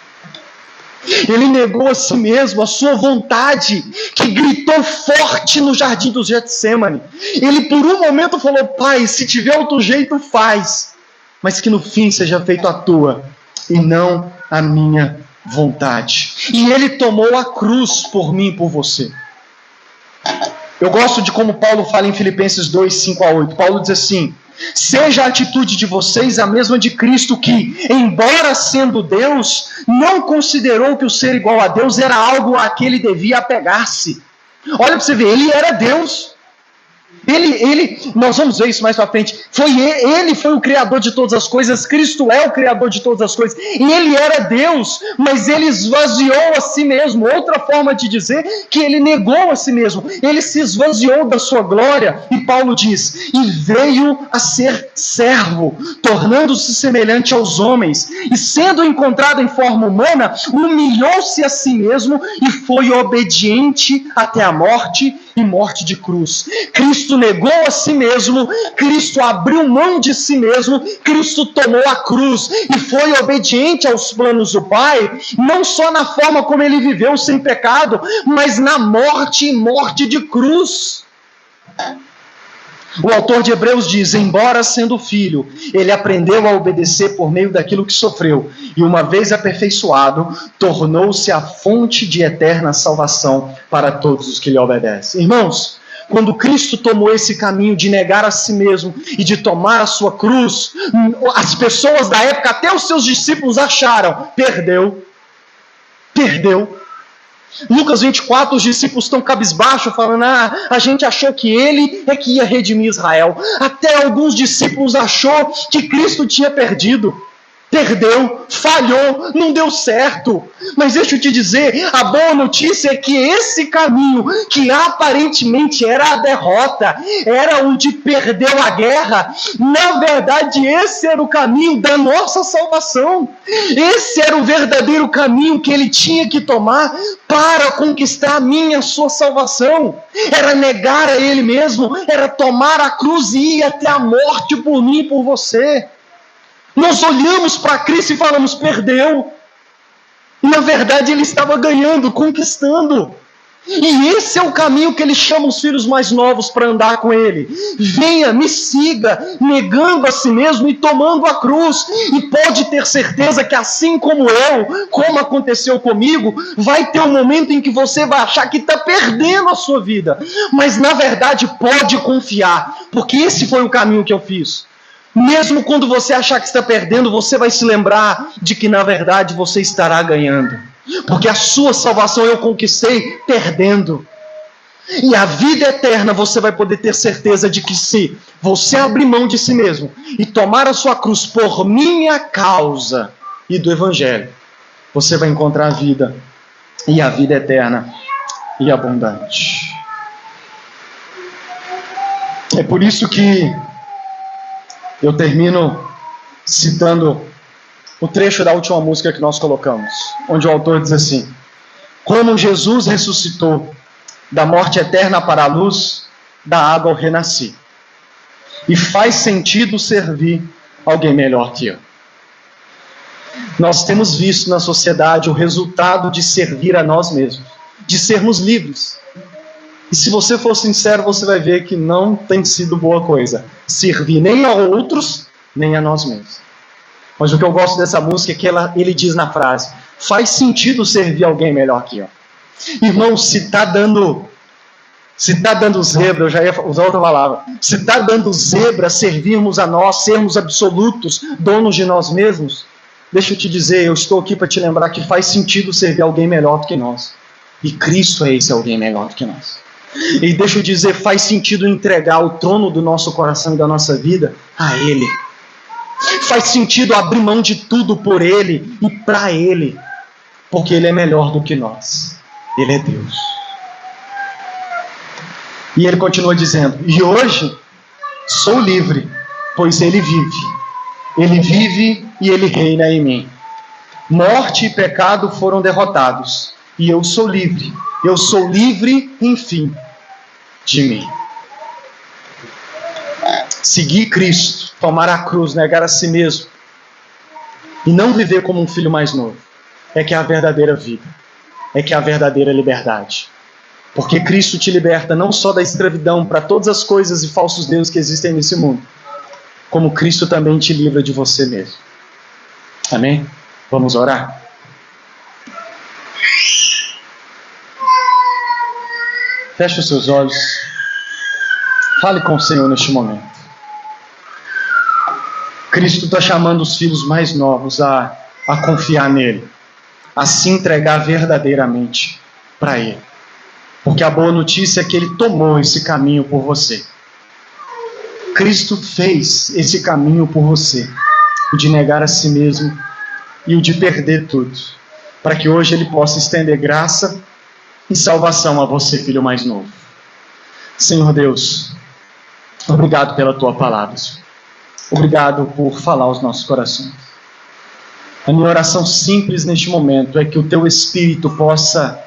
Ele negou a si mesmo, a sua vontade, que gritou forte no jardim do Getsemane. Ele por um momento falou, Pai, se tiver outro jeito, faz. Mas que no fim seja feito a tua, e não a minha vontade. E Ele tomou a cruz por mim e por você. Eu gosto de como Paulo fala em Filipenses 2, 5 a 8. Paulo diz assim, seja a atitude de vocês a mesma de Cristo, que, embora sendo Deus, não considerou que o ser igual a Deus era algo a que ele devia apegar-se. Olha para você ver, ele era Deus. Nós vamos ver isso mais pra frente. Ele foi o Criador de todas as coisas. Cristo é o Criador de todas as coisas. E Ele era Deus, mas Ele esvaziou a si mesmo. Outra forma de dizer que Ele negou a si mesmo. Ele se esvaziou da sua glória. E Paulo diz, e veio a ser servo, tornando-se semelhante aos homens. E sendo encontrado em forma humana, humilhou-se a si mesmo e foi obediente até a morte e morte de cruz. Cristo negou a si mesmo, Cristo abriu mão de si mesmo, Cristo tomou a cruz e foi obediente aos planos do Pai, não só na forma como Ele viveu sem pecado, mas na morte e morte de cruz. O autor de Hebreus diz, embora sendo filho, ele aprendeu a obedecer por meio daquilo que sofreu, e uma vez aperfeiçoado, tornou-se a fonte de eterna salvação para todos os que lhe obedecem. Irmãos, quando Cristo tomou esse caminho de negar a si mesmo e de tomar a sua cruz, as pessoas da época, até os seus discípulos acharam, perdeu. Lucas 24, os discípulos estão cabisbaixo, falando, a gente achou que ele é que ia redimir Israel. Até alguns discípulos achou que Cristo tinha perdido. Perdeu, falhou, não deu certo. Mas deixa eu te dizer, a boa notícia é que esse caminho, que aparentemente era a derrota, era onde perdeu a guerra, na verdade esse era o caminho da nossa salvação. Esse era o verdadeiro caminho que ele tinha que tomar para conquistar a minha, a sua salvação. Era negar a ele mesmo, era tomar a cruz e ir até a morte por mim e por você. Nós olhamos para Cristo e falamos, perdeu. E na verdade ele estava ganhando, conquistando. E esse é o caminho que ele chama os filhos mais novos para andar com ele. Venha, me siga, negando a si mesmo e tomando a cruz. E pode ter certeza que assim como eu, como aconteceu comigo, vai ter um momento em que você vai achar que está perdendo a sua vida. Mas na verdade pode confiar, porque esse foi o caminho que eu fiz. Mesmo quando você achar que está perdendo, você vai se lembrar de que na verdade você estará ganhando. Porque a sua salvação eu conquistei perdendo. E a vida eterna você vai poder ter certeza de que se você abrir mão de si mesmo e tomar a sua cruz por minha causa e do Evangelho, você vai encontrar a vida, e a vida eterna e abundante. É por isso que eu termino citando o trecho da última música que nós colocamos, onde o autor diz assim, como Jesus ressuscitou da morte eterna para a luz, da água eu renasci. E faz sentido servir alguém melhor que eu. Nós temos visto na sociedade o resultado de servir a nós mesmos, de sermos livres. E se você for sincero, você vai ver que não tem sido boa coisa servir nem a outros, nem a nós mesmos. Mas o que eu gosto dessa música é que ele diz na frase, faz sentido servir alguém melhor que eu. Irmão, se está dando zebra, eu já ia usar outra palavra, se está dando zebra servirmos a nós, sermos absolutos, donos de nós mesmos, deixa eu te dizer, eu estou aqui para te lembrar que faz sentido servir alguém melhor do que nós. E Cristo é esse alguém melhor do que nós. E deixa eu dizer, faz sentido entregar o trono do nosso coração e da nossa vida a Ele. Faz sentido abrir mão de tudo por Ele e para Ele. Porque Ele é melhor do que nós. Ele é Deus. E Ele continua dizendo, e hoje sou livre, pois Ele vive. Ele vive e Ele reina em mim. Morte e pecado foram derrotados. E eu sou livre. Eu sou livre, enfim, de mim. Seguir Cristo, tomar a cruz, negar a si mesmo e não viver como um filho mais novo é que é a verdadeira vida, é que é a verdadeira liberdade. Porque Cristo te liberta não só da escravidão para todas as coisas e falsos deuses que existem nesse mundo, como Cristo também te livra de você mesmo. Amém? Vamos orar? Feche os seus olhos. Fale com o Senhor neste momento. Cristo está chamando os filhos mais novos a confiar nele, a se entregar verdadeiramente para Ele. Porque a boa notícia é que Ele tomou esse caminho por você. Cristo fez esse caminho por você, o de negar a si mesmo e o de perder tudo, para que hoje Ele possa estender graça e salvação a você, filho mais novo. Senhor Deus, obrigado pela Tua palavra, Senhor. Obrigado por falar aos nossos corações. A minha oração simples neste momento é que o Teu Espírito possa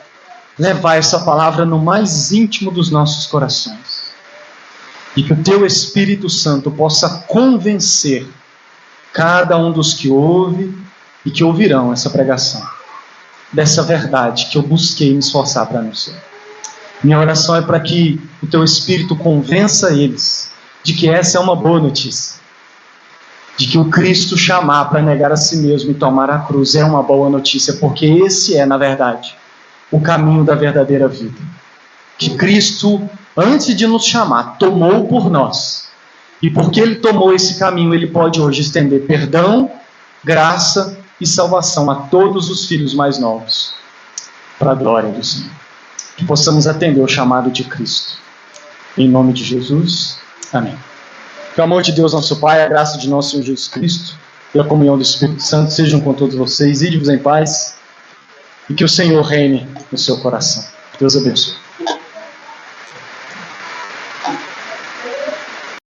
levar essa palavra no mais íntimo dos nossos corações. E que o Teu Espírito Santo possa convencer cada um dos que ouve e que ouvirão essa pregação dessa verdade que eu busquei me esforçar para anunciar. Minha oração é para que o Teu Espírito convença eles de que essa é uma boa notícia. De que o Cristo chamar para negar a si mesmo e tomar a cruz é uma boa notícia, porque esse é, na verdade, o caminho da verdadeira vida. Que Cristo, antes de nos chamar, tomou por nós. E porque Ele tomou esse caminho, Ele pode hoje estender perdão, graça e salvação a todos os filhos mais novos, para a glória do Senhor. Que possamos atender o chamado de Cristo. Em nome de Jesus. Amém. Que o amor de Deus, nosso Pai, a graça de nosso Senhor Jesus Cristo e a comunhão do Espírito Santo sejam com todos vocês. Ide-vos em paz e que o Senhor reine no seu coração. Deus abençoe.